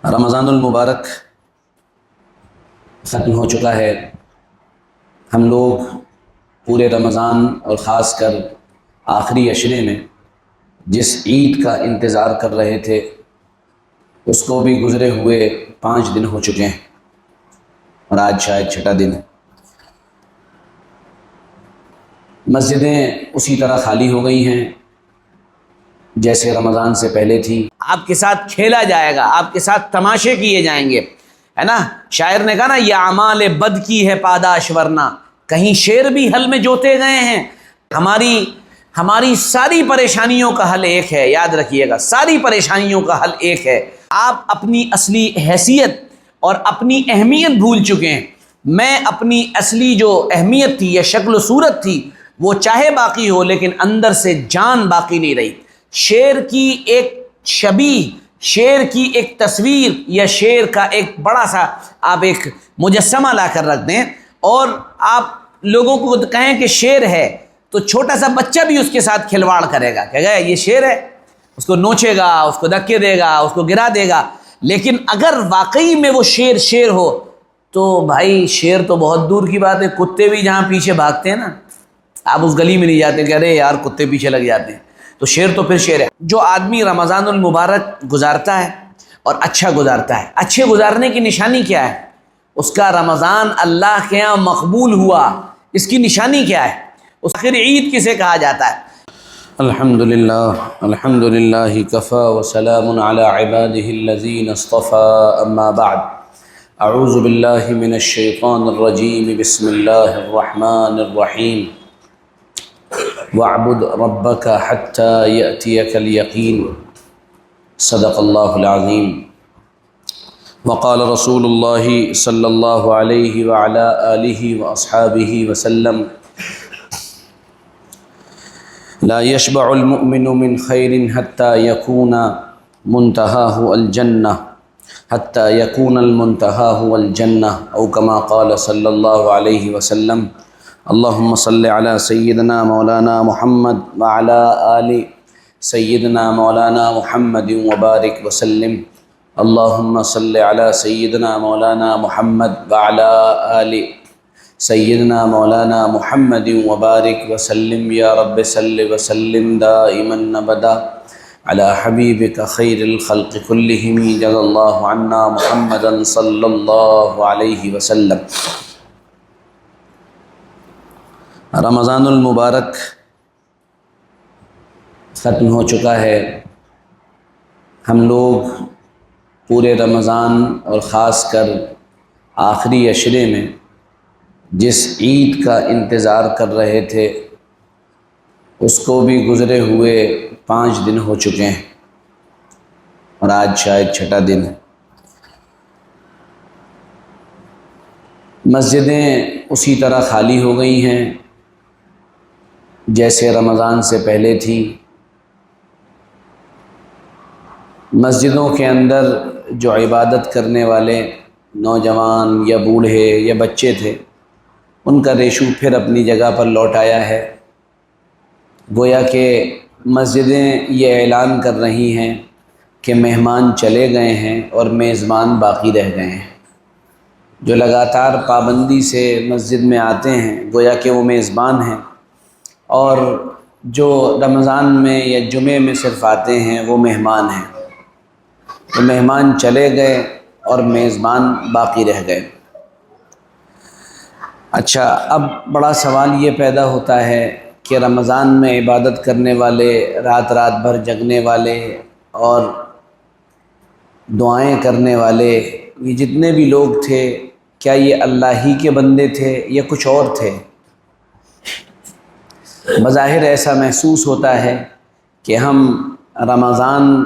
رمضان المبارک ختم ہو چکا ہے۔ ہم لوگ پورے رمضان اور خاص کر آخری عشرے میں جس عید کا انتظار کر رہے تھے اس کو بھی گزرے ہوئے 5 دن ہو چکے ہیں اور آج شاید چھٹا دن ہے۔ مسجدیں اسی طرح خالی ہو گئی ہیں جیسے رمضان سے پہلے تھی۔ آپ کے ساتھ کھیلا جائے گا، آپ کے ساتھ تماشے کیے جائیں گے، ہے نا۔ شاعر نے کہا نا، یہ اعمال بد کی ہے پاداش ورنہ، کہیں شیر بھی حل میں جوتے گئے ہیں۔ ہماری ساری پریشانیوں کا حل ایک ہے، یاد رکھیے گا، ساری پریشانیوں کا حل ایک ہے۔ آپ اپنی اصلی حیثیت اور اپنی اہمیت بھول چکے ہیں۔ میں اپنی اصلی جو اہمیت تھی یا شکل و صورت تھی وہ چاہے باقی ہو، لیکن اندر سے جان باقی نہیں رہی۔ شیر کی ایک شبیہ، شیر کی ایک تصویر یا شیر کا ایک بڑا سا آپ ایک مجسمہ لا کر رکھ دیں اور آپ لوگوں کو کہیں کہ شیر ہے، تو چھوٹا سا بچہ بھی اس کے ساتھ کھلواڑ کرے گا، کہے گا یہ شیر ہے، اس کو نوچے گا، اس کو دھکے دے گا، اس کو گرا دے گا۔ لیکن اگر واقعی میں وہ شیر ہو تو بھائی شیر تو بہت دور کی بات ہے، کتے بھی جہاں پیچھے بھاگتے ہیں نا، آپ اس گلی میں نہیں جاتے کہ ارے یار کتے پیچھے لگ جاتے ہیں، تو شیر تو پھر شیر ہے۔ جو آدمی رمضان المبارک گزارتا ہے اور اچھا گزارتا ہے، اچھے گزارنے کی نشانی کیا ہے؟ اس کا رمضان اللہ کے یہاں مقبول ہوا، اس کی نشانی کیا ہے؟ اس آخر عید کسے کہا جاتا ہے؟ الحمدللہ کفا وسلام علی عباده الذین اصطفى، اما بعد، اعوذ باللہ من الشیطان الرجیم، بسم اللہ الرحمن الرحیم، وَاعْبُدْ رَبَّكَ حَتَّى يَأْتِيَكَ الْيَقِينُ، صدق اللہ العظیم۔ وقال رسول اللہ صلی اللہ علیہ وعلى آلہ واصحابہ وسلم، لا يشبع المؤمن من خیر حتى يكون منتهاه الجنہ، حتى يكون المنتهى الجنہ، او كما قال صلی اللہ علیہ وسلم۔ اللہم صل علی سیدنا مولانا محمد وعلی آل سیدنا مولانا محمد وبارک وسلم۔ اللہم صل علی سیدنا مولانا محمد وعلی آل سیدنا مولانا محمد وبارک وسلم۔ یا رب صل وسلم دائما ابدا علی حبیبک خیر الخلق کلہم، جزا اللہ عنا محمدا صلی اللہ علیہ وسلم۔ رمضان المبارک ختم ہو چکا ہے۔ ہم لوگ پورے رمضان اور خاص کر آخری عشرے میں جس عید کا انتظار کر رہے تھے اس کو بھی گزرے ہوئے 5 دن ہو چکے ہیں اور آج شاید چھٹا دن ہے۔ مسجدیں اسی طرح خالی ہو گئی ہیں جیسے رمضان سے پہلے تھی۔ مسجدوں کے اندر جو عبادت کرنے والے نوجوان یا بوڑھے یا بچے تھے ان کا ریشو پھر اپنی جگہ پر لوٹ آیا ہے۔ گویا کہ مسجدیں یہ اعلان کر رہی ہیں کہ مہمان چلے گئے ہیں اور میزبان باقی رہ گئے ہیں۔ جو لگاتار پابندی سے مسجد میں آتے ہیں گویا کہ وہ میزبان ہیں، اور جو رمضان میں یا جمعے میں صرف آتے ہیں وہ مہمان ہیں۔ تو مہمان چلے گئے اور میزبان باقی رہ گئے۔ اچھا، اب بڑا سوال یہ پیدا ہوتا ہے کہ رمضان میں عبادت کرنے والے، رات بھر جگنے والے اور دعائیں کرنے والے، یہ جتنے بھی لوگ تھے، کیا یہ اللہ ہی کے بندے تھے یا کچھ اور تھے؟ بظاہر ایسا محسوس ہوتا ہے کہ ہم رمضان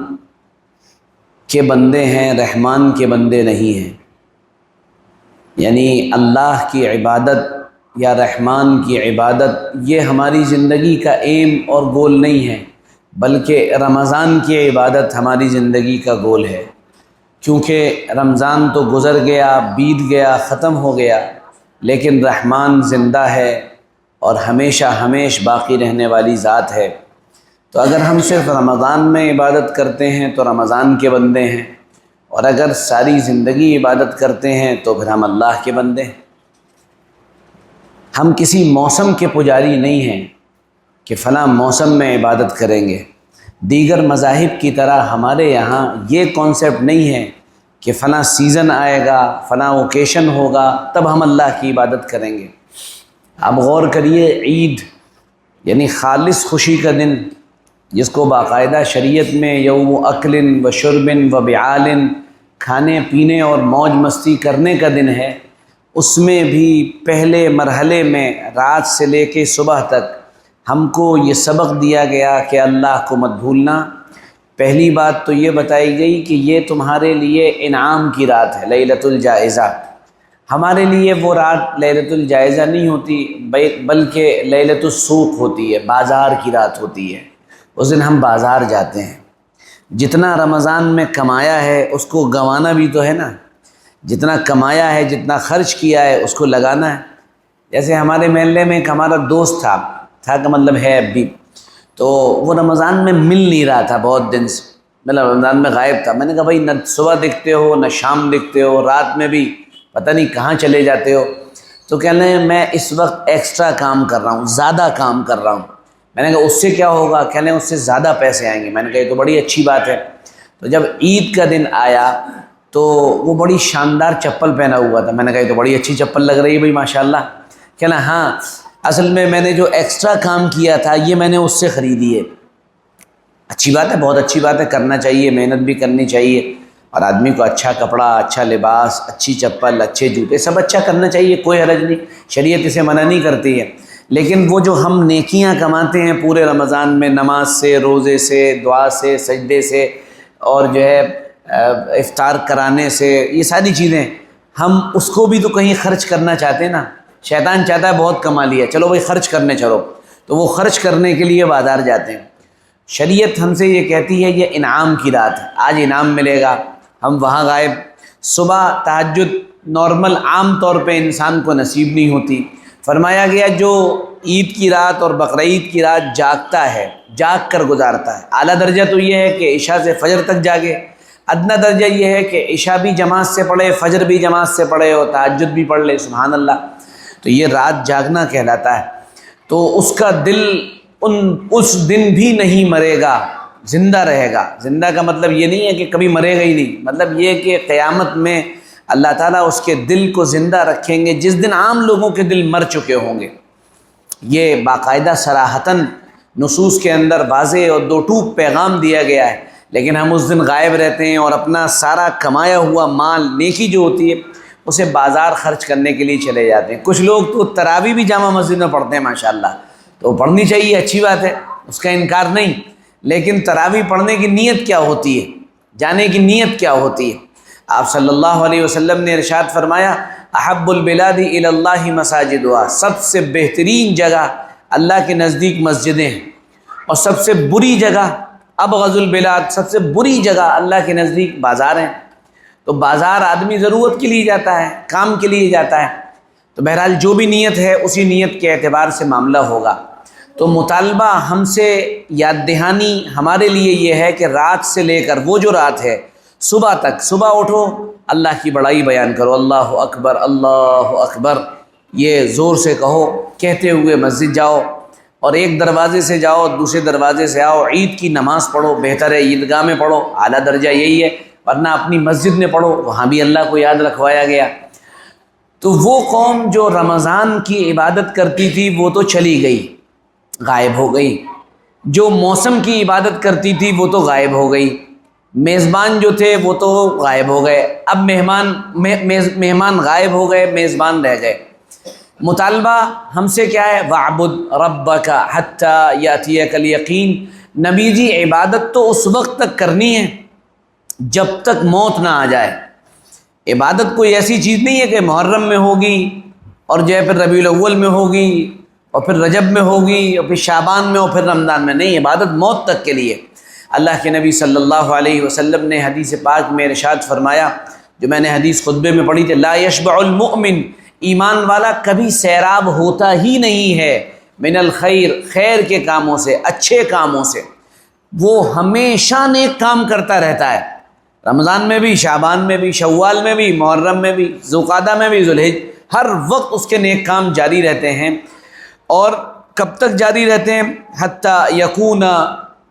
کے بندے ہیں، رحمان کے بندے نہیں ہیں۔ یعنی اللہ کی عبادت یا رحمان کی عبادت یہ ہماری زندگی کا ایم اور گول نہیں ہے، بلکہ رمضان کی عبادت ہماری زندگی کا گول ہے، کیونکہ رمضان تو گزر گیا، بیت گیا، ختم ہو گیا، لیکن رحمان زندہ ہے اور ہمیشہ باقی رہنے والی ذات ہے۔ تو اگر ہم صرف رمضان میں عبادت کرتے ہیں تو رمضان کے بندے ہیں، اور اگر ساری زندگی عبادت کرتے ہیں تو پھر ہم اللہ کے بندے ہیں۔ ہم کسی موسم کے پجاری نہیں ہیں کہ فلاں موسم میں عبادت کریں گے۔ دیگر مذاہب کی طرح ہمارے یہاں یہ کانسیپٹ نہیں ہے کہ فلاں سیزن آئے گا، فلاں اوکیشن ہوگا تب ہم اللہ کی عبادت کریں گے۔ آپ غور کریے، عید یعنی خالص خوشی کا دن، جس کو باقاعدہ شریعت میں یوم اکل و شرب و بعال، کھانے پینے اور موج مستی کرنے کا دن ہے، اس میں بھی پہلے مرحلے میں رات سے لے کے صبح تک ہم کو یہ سبق دیا گیا کہ اللہ کو مت بھولنا۔ پہلی بات تو یہ بتائی گئی کہ یہ تمہارے لیے انعام کی رات ہے، لیلۃ الجائزہ۔ ہمارے لیے وہ رات لیلۃ الجائزہ نہیں ہوتی، بلکہ لیلۃ السوق ہوتی ہے، بازار کی رات ہوتی ہے۔ اس دن ہم بازار جاتے ہیں۔ جتنا رمضان میں کمایا ہے اس کو گنوانا بھی تو ہے نا، جتنا کمایا ہے، جتنا خرچ کیا ہے اس کو لگانا ہے۔ جیسے ہمارے محلے میں ایک ہمارا دوست تھا کا مطلب ہے اب بھی، تو وہ رمضان میں مل نہیں رہا تھا بہت دن سے، مطلب رمضان میں غائب تھا۔ میں نے کہا بھائی نہ صبح دکھتے ہو نہ شام دکھتے ہو، رات میں بھی پتہ نہیں کہاں چلے جاتے ہو۔ تو کہنے لگے میں اس وقت ایکسٹرا کام کر رہا ہوں، زیادہ کام کر رہا ہوں۔ میں نے کہا اس سے کیا ہوگا؟ کہنے اس سے زیادہ پیسے آئیں گے۔ میں نے کہا یہ تو بڑی اچھی بات ہے۔ تو جب عید کا دن آیا تو وہ بڑی شاندار چپل پہنا ہوا تھا۔ میں نے کہا یہ تو بڑی اچھی چپل لگ رہی ہے بھائی ماشاء اللہ۔ کہنا ہاں اصل میں نے جو ایکسٹرا کام کیا تھا یہ میں نے اس سے خریدی ہے۔ اچھی بات ہے، بہت اچھی بات ہے، کرنا چاہیے، محنت بھی کرنی چاہیے، اور آدمی کو اچھا کپڑا، اچھا لباس، اچھی چپل، اچھے جوتے سب اچھا کرنا چاہیے، کوئی حرج نہیں، شریعت اسے منع نہیں کرتی ہے۔ لیکن وہ جو ہم نیکیاں کماتے ہیں پورے رمضان میں، نماز سے، روزے سے، دعا سے، سجدے سے، اور جو ہے افطار کرانے سے، یہ ساری چیزیں ہم اس کو بھی تو کہیں خرچ کرنا چاہتے ہیں نا۔ شیطان چاہتا ہے بہت کما لیا، چلو بھائی خرچ کرنے چلو، تو وہ خرچ کرنے کے لیے بازار جاتے ہیں۔ شریعت ہم سے یہ کہتی ہے یہ انعام کی رات ہے، آج انعام ملے گا، ہم وہاں غائب۔ صبح تہجد نارمل عام طور پہ انسان کو نصیب نہیں ہوتی۔ فرمایا گیا جو عید کی رات اور بقرعید کی رات جاگتا ہے، جاگ کر گزارتا ہے، اعلیٰ درجہ تو یہ ہے کہ عشاء سے فجر تک جاگے، ادنیٰ درجہ یہ ہے کہ عشاء بھی جماعت سے پڑھے، فجر بھی جماعت سے پڑھے اور تہجد بھی پڑھ لے، سبحان اللہ۔ تو یہ رات جاگنا کہلاتا ہے۔ تو اس کا دل اس دن بھی نہیں مرے گا، زندہ رہے گا۔ زندہ کا مطلب یہ نہیں ہے کہ کبھی مرے گا ہی نہیں، مطلب یہ کہ قیامت میں اللہ تعالیٰ اس کے دل کو زندہ رکھیں گے جس دن عام لوگوں کے دل مر چکے ہوں گے۔ یہ باقاعدہ صراحتاً نصوص کے اندر واضح اور دو ٹوک پیغام دیا گیا ہے، لیکن ہم اس دن غائب رہتے ہیں اور اپنا سارا کمایا ہوا مال، نیکی جو ہوتی ہے، اسے بازار خرچ کرنے کے لیے چلے جاتے ہیں۔ کچھ لوگ تو تراویح بھی جامع مسجد میں پڑھتے ہیں ماشاءاللہ، تو پڑھنی چاہیے، اچھی بات ہے، اس کا انکار نہیں، لیکن تراویح پڑھنے کی نیت کیا ہوتی ہے، جانے کی نیت کیا ہوتی ہے؟ آپ صلی اللہ علیہ وسلم نے ارشاد فرمایا احب البلاد الی اللہ مساجدها، سب سے بہترین جگہ اللہ کے نزدیک مسجدیں ہیں، اور سب سے بری جگہ ابغض البلاد، سب سے بری جگہ اللہ کے نزدیک بازار ہیں۔ تو بازار آدمی ضرورت کے لیے جاتا ہے، کام کے لیے جاتا ہے، تو بہرحال جو بھی نیت ہے اسی نیت کے اعتبار سے معاملہ ہوگا۔ تو مطالبہ ہم سے، یاد دہانی ہمارے لیے یہ ہے کہ رات سے لے کر وہ جو رات ہے صبح تک، صبح اٹھو اللہ کی بڑائی بیان کرو، اللہ اکبر اللہ اکبر، یہ زور سے کہو، کہتے ہوئے مسجد جاؤ، اور ایک دروازے سے جاؤ دوسرے دروازے سے آؤ، عید کی نماز پڑھو، بہتر ہے عیدگاہ میں پڑھو، اعلیٰ درجہ یہی ہے، ورنہ اپنی مسجد میں پڑھو، وہاں بھی اللہ کو یاد رکھوایا گیا۔ تو وہ قوم جو رمضان کی عبادت کرتی تھی وہ تو چلی گئی، غائب ہو گئی، جو موسم کی عبادت کرتی تھی وہ تو غائب ہو گئی، میزبان جو تھے وہ تو غائب ہو گئے، اب مہمان غائب ہو گئے، میزبان رہ گئے۔ مطالبہ ہم سے کیا ہے؟ وَاعْبُدْ رَبَّكَ حَتَّى يَأْتِيَكَ الْيَقِينُ، نبی جی عبادت تو اس وقت تک کرنی ہے جب تک موت نہ آ جائے۔ عبادت کوئی ایسی چیز نہیں ہے کہ محرم میں ہوگی اور جو ہے پھر ربیع الاول میں ہوگی اور پھر رجب میں ہوگی اور پھر شعبان میں اور پھر رمضان میں، نہیں، عبادت موت تک کے لیے۔ اللہ کے نبی صلی اللہ علیہ وسلم نے حدیث پاک میں ارشاد فرمایا، جو میں نے حدیث خطبے میں پڑھی تھی، لا یشبع المؤمن، ایمان والا کبھی سیراب ہوتا ہی نہیں ہے، من الخیر، خیر کے کاموں سے، اچھے کاموں سے، وہ ہمیشہ نیک کام کرتا رہتا ہے۔ رمضان میں بھی، شعبان میں بھی، شوال میں بھی، محرم میں بھی، ذوالقعدہ میں بھی، ذوالحج، ہر وقت اس کے نیک کام جاری رہتے ہیں۔ اور کب تک جاری رہتے ہیں؟ حتی یکون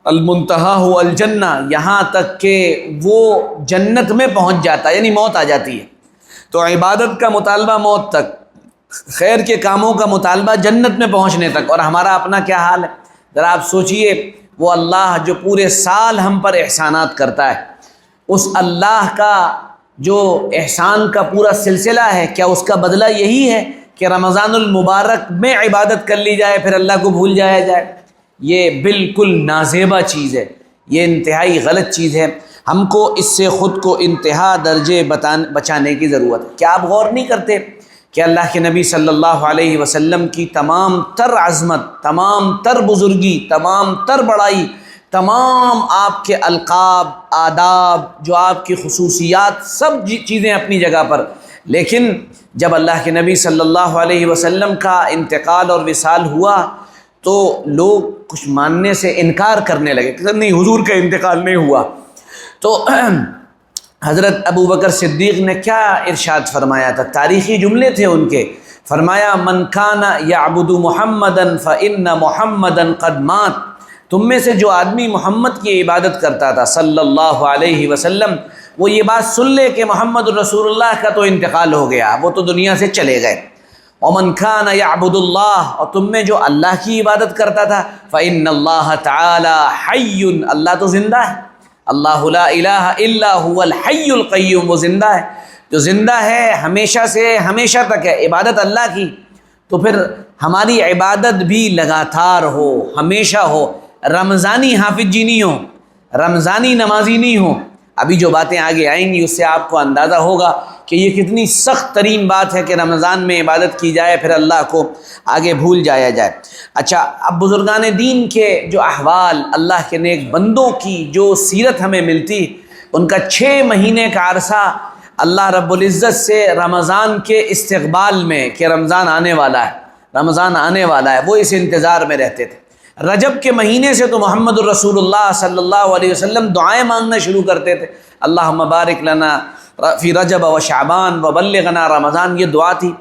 المنتہا الجنہ، یہاں تک کہ وہ جنت میں پہنچ جاتا ہے، یعنی موت آ جاتی ہے۔ تو عبادت کا مطالبہ موت تک، خیر کے کاموں کا مطالبہ جنت میں پہنچنے تک، اور ہمارا اپنا کیا حال ہے؟ ذرا آپ سوچئے، وہ اللہ جو پورے سال ہم پر احسانات کرتا ہے، اس اللہ کا جو احسان کا پورا سلسلہ ہے، کیا اس کا بدلہ یہی ہے کہ رمضان المبارک میں عبادت کر لی جائے پھر اللہ کو بھول جایا جائے؟ یہ بالکل نازیبہ چیز ہے، یہ انتہائی غلط چیز ہے۔ ہم کو اس سے خود کو انتہا درجے بچانے کی ضرورت ہے۔ کیا آپ غور نہیں کرتے کہ اللہ کے نبی صلی اللہ علیہ وسلم کی تمام تر عظمت، تمام تر بزرگی، تمام تر بڑائی، تمام آپ کے القاب، آداب، جو آپ کی خصوصیات، سب چیزیں اپنی جگہ پر، لیکن جب اللہ کے نبی صلی اللہ علیہ وسلم کا انتقال اور وصال ہوا تو لوگ کچھ ماننے سے انکار کرنے لگے کہ نہیں، حضور کا انتقال نہیں ہوا۔ تو حضرت ابو بکر صدیق نے کیا ارشاد فرمایا تھا؟ تاریخی جملے تھے ان کے، فرمایا من کان یعبد محمدا فإن محمدا قد مات، تم میں سے جو آدمی محمد کی عبادت کرتا تھا صلی اللہ علیہ وسلم، وہ یہ بات سن لے کہ محمد رسول اللہ کا تو انتقال ہو گیا، وہ تو دنیا سے چلے گئے۔ ومن کان یعبد اللہ، اور تم میں جو اللہ کی عبادت کرتا تھا، فإن اللہ تعالی حی، اللہ تو زندہ ہے، اللہ لا الہ الا هو الحی القیوم، وہ زندہ ہے، جو زندہ ہے، ہمیشہ سے ہمیشہ تک ہے، عبادت اللہ کی۔ تو پھر ہماری عبادت بھی لگاتار ہو، ہمیشہ ہو، رمضانی حافظ جی نہیں ہو، رمضانی نمازی نہیں ہو۔ ابھی جو باتیں آگے آئیں گی اس سے آپ کو اندازہ ہوگا کہ یہ کتنی سخت ترین بات ہے کہ رمضان میں عبادت کی جائے پھر اللہ کو آگے بھول جایا جائے۔ اچھا، اب بزرگان دین کے جو احوال، اللہ کے نیک بندوں کی جو سیرت ہمیں ملتی، ان کا 6 مہینے کا عرصہ اللہ رب العزت سے رمضان کے استقبال میں، کہ رمضان آنے والا ہے، رمضان آنے والا ہے، وہ اس انتظار میں رہتے تھے۔ رجب کے مہینے سے تو محمد الرسول اللہ صلی اللہ علیہ وسلم دعائیں مانگنا شروع کرتے تھے، اللہم بارک لنا فی رجب و شعبان وبلغنا رمضان، یہ دعا تھی۔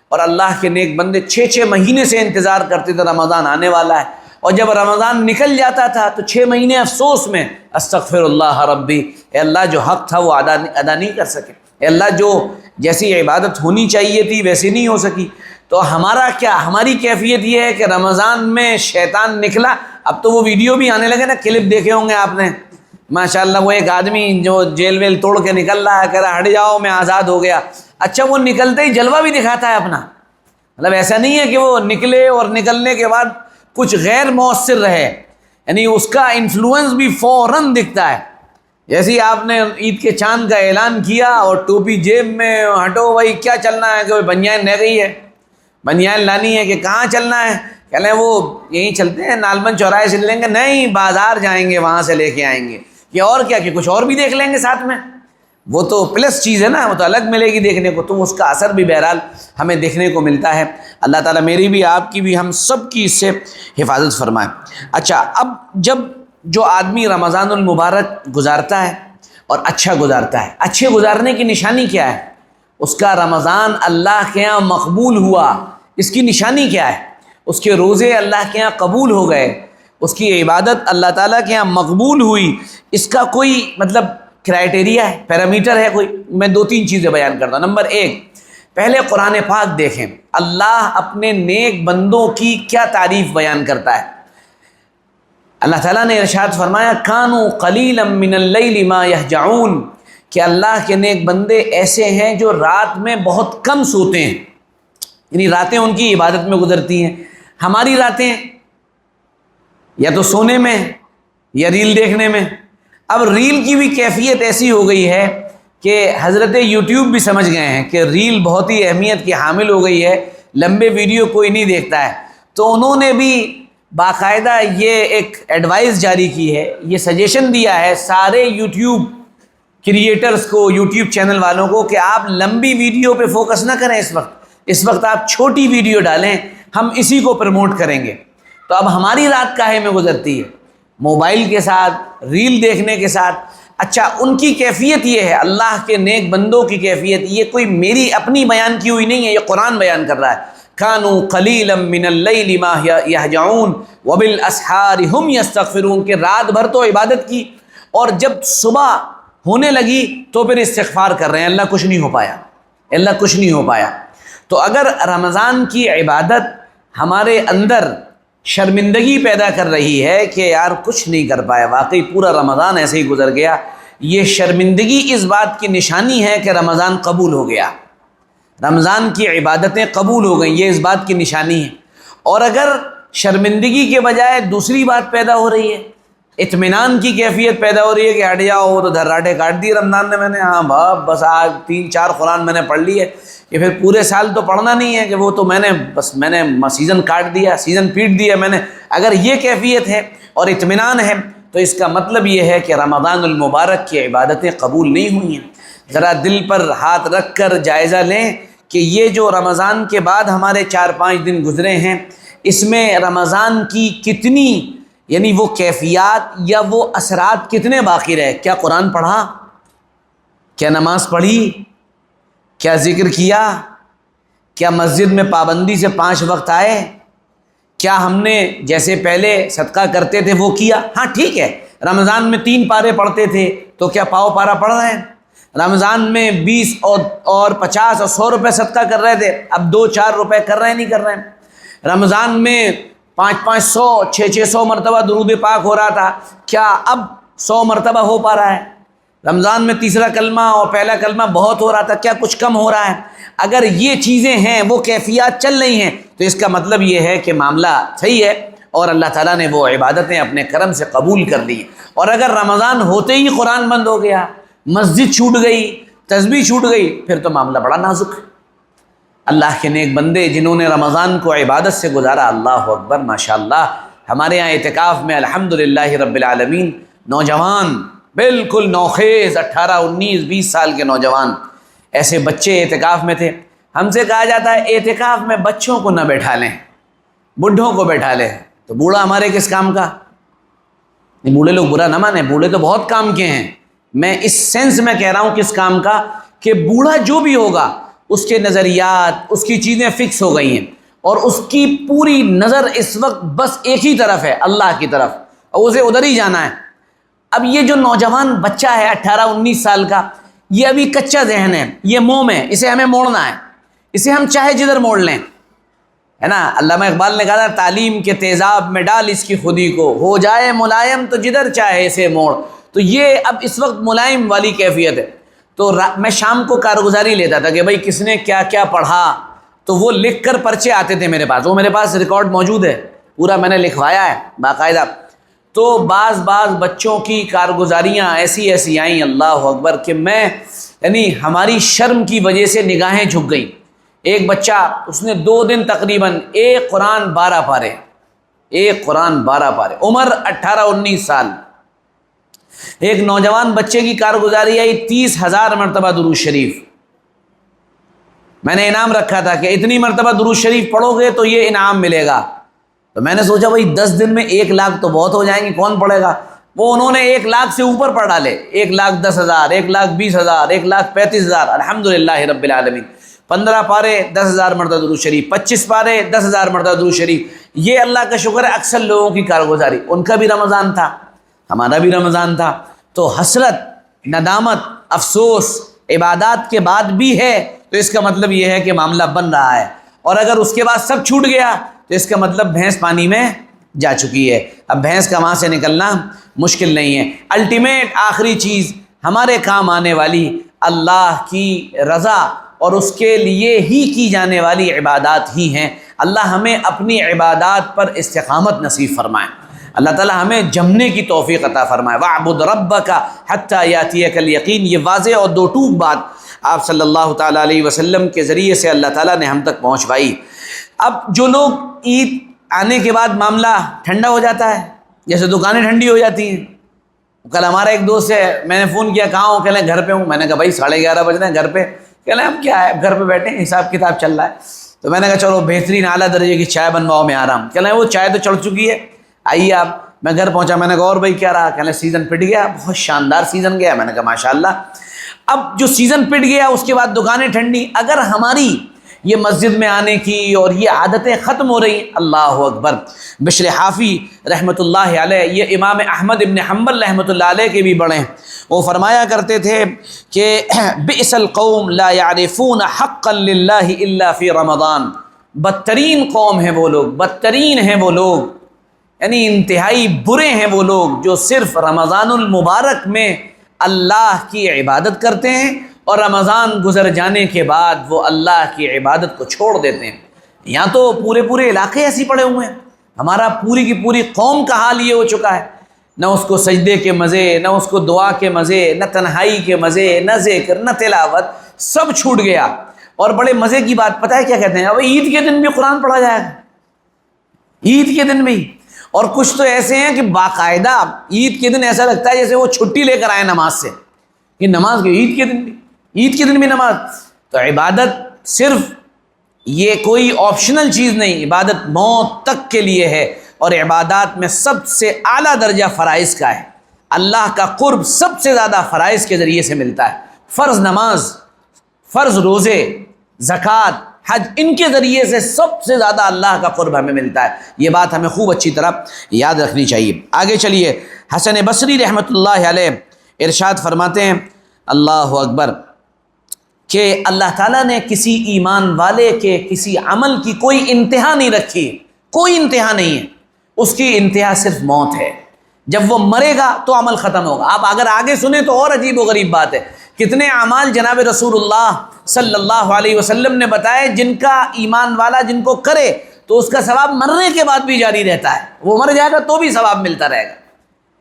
اور اللہ کے نیک بندے 6 مہینے سے انتظار کرتے تھے رمضان آنے والا ہے، اور جب رمضان نکل جاتا تھا تو 6 مہینے افسوس میں، استغفر اللہ ربی، اے اللہ جو حق تھا وہ ادا نہیں کر سکے، اے اللہ جو جیسی عبادت ہونی چاہیے تھی ویسی نہیں ہو سکی۔ تو ہمارا کیا، ہماری کیفیت یہ ہے کہ رمضان میں شیطان نکلا، اب تو وہ ویڈیو بھی آنے لگے نا، کلپ دیکھے ہوں گے آپ نے، ماشاءاللہ، وہ ایک آدمی جو جیل ویل توڑ کے نکل رہا ہے، کہہ رہا ہٹ جاؤ میں آزاد ہو گیا۔ اچھا، وہ نکلتے ہی جلوہ بھی دکھاتا ہے اپنا، مطلب ایسا نہیں ہے کہ وہ نکلے اور نکلنے کے بعد کچھ غیر مؤثر رہے، یعنی اس کا انفلوئنس بھی فوراً دکھتا ہے۔ جیسے ہی آپ نے عید کے چاند کا اعلان کیا اور ٹوپی جیب میں، ہٹو بھائی کیا چلنا ہے، کہ بنیان رہ گئی ہے، بنیان لانی ہے، کہ کہاں چلنا ہے، کہہ لیں وہ یہیں چلتے ہیں نالبند چوراہے سے لیں گے، نہیں بازار جائیں گے وہاں سے لے کے آئیں گے، کہ اور کیا، کہ کچھ اور بھی دیکھ لیں گے ساتھ میں، وہ تو پلس چیز ہے نا، وہ تو الگ ملے گی دیکھنے کو، تو اس کا اثر بھی بہرحال ہمیں دیکھنے کو ملتا ہے۔ اللہ تعالیٰ میری بھی، آپ کی بھی، ہم سب کی اس سے حفاظت فرمائے۔ اچھا، اب جب جو آدمی رمضان المبارک گزارتا ہے اور اچھا گزارتا ہے، اچھے گزارنے کی نشانی کیا ہے؟ اس کا رمضان اللہ کے یہاں مقبول ہوا، اس کی نشانی کیا ہے؟ اس کے روزے اللہ کے یہاں قبول ہو گئے، اس کی عبادت اللہ تعالیٰ کے یہاں مقبول ہوئی، اس کا کوئی مطلب کرائٹیریا ہے، پیرامیٹر ہے کوئی؟ میں 2-3 چیزیں بیان کرتا ہوں۔ نمبر 1، پہلے قرآن پاک دیکھیں، اللہ اپنے نیک بندوں کی کیا تعریف بیان کرتا ہے۔ اللہ تعالیٰ نے ارشاد فرمایا کانوا قلیلا من اللیل ما یہجعون، کہ اللہ کے نیک بندے ایسے ہیں جو رات میں بہت کم سوتے ہیں، یعنی راتیں ان کی عبادت میں گزرتی ہیں۔ ہماری راتیں یا تو سونے میں یا ریل دیکھنے میں۔ اب ریل کی بھی کیفیت ایسی ہو گئی ہے کہ حضرت یوٹیوب بھی سمجھ گئے ہیں کہ ریل بہت ہی اہمیت کی حامل ہو گئی ہے، لمبے ویڈیو کوئی نہیں دیکھتا ہے، تو انہوں نے بھی باقاعدہ یہ ایک ایڈوائز جاری کی ہے، یہ سجیشن دیا ہے سارے یوٹیوب کریٹرز کو، یوٹیوب چینل والوں کو، کہ آپ لمبی ویڈیو پہ فوکس نہ کریں اس وقت آپ چھوٹی ویڈیو ڈالیں، ہم اسی کو پروموٹ کریں گے۔ تو اب ہماری رات کاہے میں گزرتی ہے؟ موبائل کے ساتھ، ریل دیکھنے کے ساتھ۔ اچھا ان کی کیفیت یہ ہے، اللہ کے نیک بندوں کی کیفیت یہ کوئی میری اپنی بیان کی ہوئی نہیں ہے، یہ قرآن بیان کر رہا ہے۔ کانوا قلیلا من اللیل ما یہجعون وبالاسحار ہم یستغفرون، کہ رات بھر تو عبادت کی اور جب صبح ہونے لگی تو پھر استغفار کر رہے ہیں، اللہ کچھ نہیں ہو پایا، اللہ کچھ نہیں ہو پایا۔ تو اگر رمضان کی عبادت ہمارے اندر شرمندگی پیدا کر رہی ہے کہ یار کچھ نہیں کر پایا، واقعی پورا رمضان ایسے ہی گزر گیا، یہ شرمندگی اس بات کی نشانی ہے کہ رمضان قبول ہو گیا، رمضان کی عبادتیں قبول ہو گئیں، یہ اس بات کی نشانی ہے۔ اور اگر شرمندگی کے بجائے دوسری بات پیدا ہو رہی ہے، اطمینان کی کیفیت پیدا ہو رہی ہے کہ ہٹ جاؤ وہ تو دھراٹے کاٹ دیے رمضان نے میں نے، ہاں باپ بس آج 3-4 قرآن میں نے پڑھ لی ہے، یہ پھر پورے سال تو پڑھنا نہیں ہے کہ وہ تو میں نے سیزن کاٹ دیا، سیزن پیٹ دیا میں نے۔ اگر یہ کیفیت ہے اور اطمینان ہے تو اس کا مطلب یہ ہے کہ رمضان المبارک کی عبادتیں قبول نہیں ہوئی ہیں۔ ذرا دل پر ہاتھ رکھ کر جائزہ لیں کہ یہ جو رمضان کے بعد ہمارے 4-5 دن گزرے ہیں، اس میں رمضان کی کتنی یعنی وہ کیفیات یا وہ اثرات کتنے باقی رہے؟ کیا قرآن پڑھا؟ کیا نماز پڑھی؟ کیا ذکر کیا؟ کیا مسجد میں پابندی سے 5 وقت آئے؟ کیا ہم نے جیسے پہلے صدقہ کرتے تھے وہ کیا؟ ہاں ٹھیک ہے، رمضان میں 3 پارے پڑھتے تھے تو کیا پاؤ پارا پڑھ رہے ہیں؟ رمضان میں 20 اور 50 اور 100 روپے صدقہ کر رہے تھے، اب 2-4 روپے کر رہے ہیں نہیں کر رہے ہیں؟ رمضان میں 500 600 مرتبہ درود پاک ہو رہا تھا، کیا اب 100 مرتبہ ہو پا رہا ہے؟ رمضان میں تیسرا کلمہ اور پہلا کلمہ بہت ہو رہا تھا، کیا کچھ کم ہو رہا ہے؟ اگر یہ چیزیں ہیں، وہ کیفیات چل رہی ہیں، تو اس کا مطلب یہ ہے کہ معاملہ صحیح ہے اور اللہ تعالیٰ نے وہ عبادتیں اپنے کرم سے قبول کر لی۔ اور اگر رمضان ہوتے ہی قرآن بند ہو گیا، مسجد چھوٹ گئی، تسبیح چھوٹ گئی، پھر تو معاملہ بڑا نازک ہے۔ اللہ کے نیک بندے جنہوں نے رمضان کو عبادت سے گزارا، اللہ اکبر ماشاءاللہ۔ ہمارے یہاں اعتکاف میں الحمدللہ رب العالمین نوجوان بالکل نوخیز 18 19 20 سال کے نوجوان ایسے بچے اعتکاف میں تھے۔ ہم سے کہا جاتا ہے اعتکاف میں بچوں کو نہ بیٹھا لیں، بوڑھوں کو بیٹھا لیں، تو بوڑھا ہمارے کس کام کا؟ بوڑھے لوگ برا نہ مانیں، بوڑھے تو بہت کام کے ہیں، میں اس سینس میں کہہ رہا ہوں کس کام کا، کہ بوڑھا جو بھی ہوگا اس کے نظریات، اس کی چیزیں فکس ہو گئی ہیں اور اس کی پوری نظر اس وقت بس ایک ہی طرف ہے، اللہ کی طرف، اور اسے ادھر ہی جانا ہے۔ اب یہ جو نوجوان بچہ ہے 18 19 سال کا، یہ ابھی کچا ذہن ہے، یہ موم ہے، اسے ہمیں موڑنا ہے، اسے ہم چاہے جدھر موڑ لیں، ہے نا۔ علامہ اقبال نے کہا تھا تعلیم کے تیزاب میں ڈال اس کی خودی کو، ہو جائے ملائم تو جدھر چاہے اسے موڑ۔ تو یہ اب اس وقت ملائم والی کیفیت ہے۔ تو میں شام کو کارگزاری لیتا تھا کہ بھائی کس نے کیا کیا پڑھا، تو وہ لکھ کر پرچے آتے تھے میرے پاس، وہ میرے پاس ریکارڈ موجود ہے، پورا میں نے لکھوایا ہے باقاعدہ۔ تو بعض بچوں کی کارگزاریاں ایسی آئیں، اللہ اکبر، کہ میں یعنی ہماری شرم کی وجہ سے نگاہیں جھک گئیں۔ ایک بچہ، اس نے 2 دن تقریباً ایک قرآن 12 پارے، ایک قرآن 12 پارے، عمر 18 19 سال۔ ایک نوجوان بچے کی کارگزاری آئی 30,000 مرتبہ درود شریف۔ میں نے انعام رکھا تھا کہ اتنی مرتبہ درود شریف پڑھو گے تو یہ انعام ملے گا۔ تو میں نے سوچا بھائی 10 دن میں 1 لاکھ تو بہت ہو جائیں گے، کون پڑھے گا؟ وہ انہوں نے 1 لاکھ سے اوپر پڑھ ڈالے، 1,10,000 1,20,000 1,35,000 الحمدللہ رب العالمین۔ 15 پارے 10,000 مرتبہ درود شریف، 25 پارے 10,000 مرتبہ درود شریف۔ یہ اللہ کا شکر ہے اکثر لوگوں کی کارگزاری، ان کا بھی رمضان تھا، ہمارا بھی رمضان تھا۔ تو حسرت، ندامت، افسوس عبادات کے بعد بھی ہے، تو اس کا مطلب یہ ہے کہ معاملہ بن رہا ہے۔ اور اگر اس کے بعد سب چھوٹ گیا تو اس کا مطلب بھینس پانی میں جا چکی ہے، اب بھینس کا وہاں سے نکلنا مشکل نہیں ہے۔ الٹیمیٹ آخری چیز ہمارے کام آنے والی اللہ کی رضا اور اس کے لیے ہی کی جانے والی عبادات ہی ہیں۔ اللہ ہمیں اپنی عبادات پر استقامت نصیب فرمائے، اللہ تعالی ہمیں جمنے کی توفیق عطا فرمائے۔ وَاعْبُدْ رَبَّكَ حَتَّى يَأْتِيَكَ الْيَقِينُ، یہ واضح اور 2 ٹوک بات آپ صلی اللہ تعالیٰ علیہ وسلم کے ذریعے سے اللہ تعالیٰ نے ہم تک پہنچوائی۔ اب جو لوگ عید آنے کے بعد معاملہ ٹھنڈا ہو جاتا ہے، جیسے دکانیں ٹھنڈی ہو جاتی ہیں۔ کل ہمارا ایک دوست ہے، میں نے فون کیا کہاں ہوں، کہہ لیں گھر پہ ہوں۔ میں نے کہا بھائی 11:30 بج رہے ہیں گھر پہ، کہہ لیں اب کیا ہے، گھر پہ بیٹھے ہیں، حساب کتاب چل رہا ہے۔ تو میں نے کہا چلو بہترین اعلیٰ درجے کی چائے بنواؤ، میں آ رہا ہوں۔ کہہ لیں وہ چائے تو چڑھ چکی ہے، آئیے آپ میں گھر پہنچا، میں نے کہا اور بھائی کیا رہا؟ کہنے سیزن پٹ گیا، بہت شاندار سیزن گیا۔ میں نے کہا ماشاءاللہ۔ اب جو سیزن پٹ گیا اس کے بعد دکانیں ٹھنڈی، اگر ہماری یہ مسجد میں آنے کی اور یہ عادتیں ختم ہو رہی، اللہ اکبر۔ بشر حافی رحمۃ اللہ علیہ، یہ امام احمد ابن حنبل رحمۃ اللہ علیہ کے بھی بڑے ہیں، وہ فرمایا کرتے تھے کہ بئس القوم لا يعرفون حقا للہ الا فی رمضان، بدترین قوم ہیں وہ لوگ، بدترین ہیں وہ لوگ، یعنی انتہائی برے ہیں وہ لوگ جو صرف رمضان المبارک میں اللہ کی عبادت کرتے ہیں اور رمضان گزر جانے کے بعد وہ اللہ کی عبادت کو چھوڑ دیتے ہیں۔ یہاں تو پورے علاقے ایسے پڑے ہوئے ہیں، ہمارا پوری کی پوری قوم کا حال یہ ہو چکا ہے، نہ اس کو سجدے کے مزے، نہ اس کو دعا کے مزے، نہ تنہائی کے مزے، نہ ذکر، نہ تلاوت، سب چھوٹ گیا۔ اور بڑے مزے کی بات پتہ ہے کیا کہتے ہیں؟ اب عید کے دن بھی قرآن پڑھا جائے گا، عید کے دن بھی۔ اور کچھ تو ایسے ہیں کہ باقاعدہ عید کے دن ایسا لگتا ہے جیسے وہ چھٹی لے کر آئے نماز سے، کہ نماز کے عید کے دن بھی نماز۔ تو عبادت صرف یہ کوئی آپشنل چیز نہیں، عبادت موت تک کے لیے ہے، اور عبادات میں سب سے اعلیٰ درجہ فرائض کا ہے۔ اللہ کا قرب سب سے زیادہ فرائض کے ذریعے سے ملتا ہے، فرض نماز، فرض روزے، زکوٰۃ، حج، ان کے ذریعے سے سب سے زیادہ اللہ کا قرب ہمیں ملتا ہے۔ یہ بات ہمیں خوب اچھی طرح یاد رکھنی چاہیے۔ آگے چلیے، حسن بصری رحمۃ اللہ علیہ ارشاد فرماتے ہیں، اللہ اکبر، کہ اللہ تعالیٰ نے کسی ایمان والے کے کسی عمل کی کوئی انتہا نہیں رکھی، کوئی انتہا نہیں ہے، اس کی انتہا صرف موت ہے۔ جب وہ مرے گا تو عمل ختم ہوگا۔ آپ اگر آگے سنیں تو اور عجیب و غریب بات ہے، کتنے اعمال جناب رسول اللہ صلی اللہ علیہ وسلم نے بتائے جن کا ایمان والا جن کو کرے تو اس کا ثواب مرنے کے بعد بھی جاری رہتا ہے، وہ مر جائے گا تو بھی ثواب ملتا رہے گا۔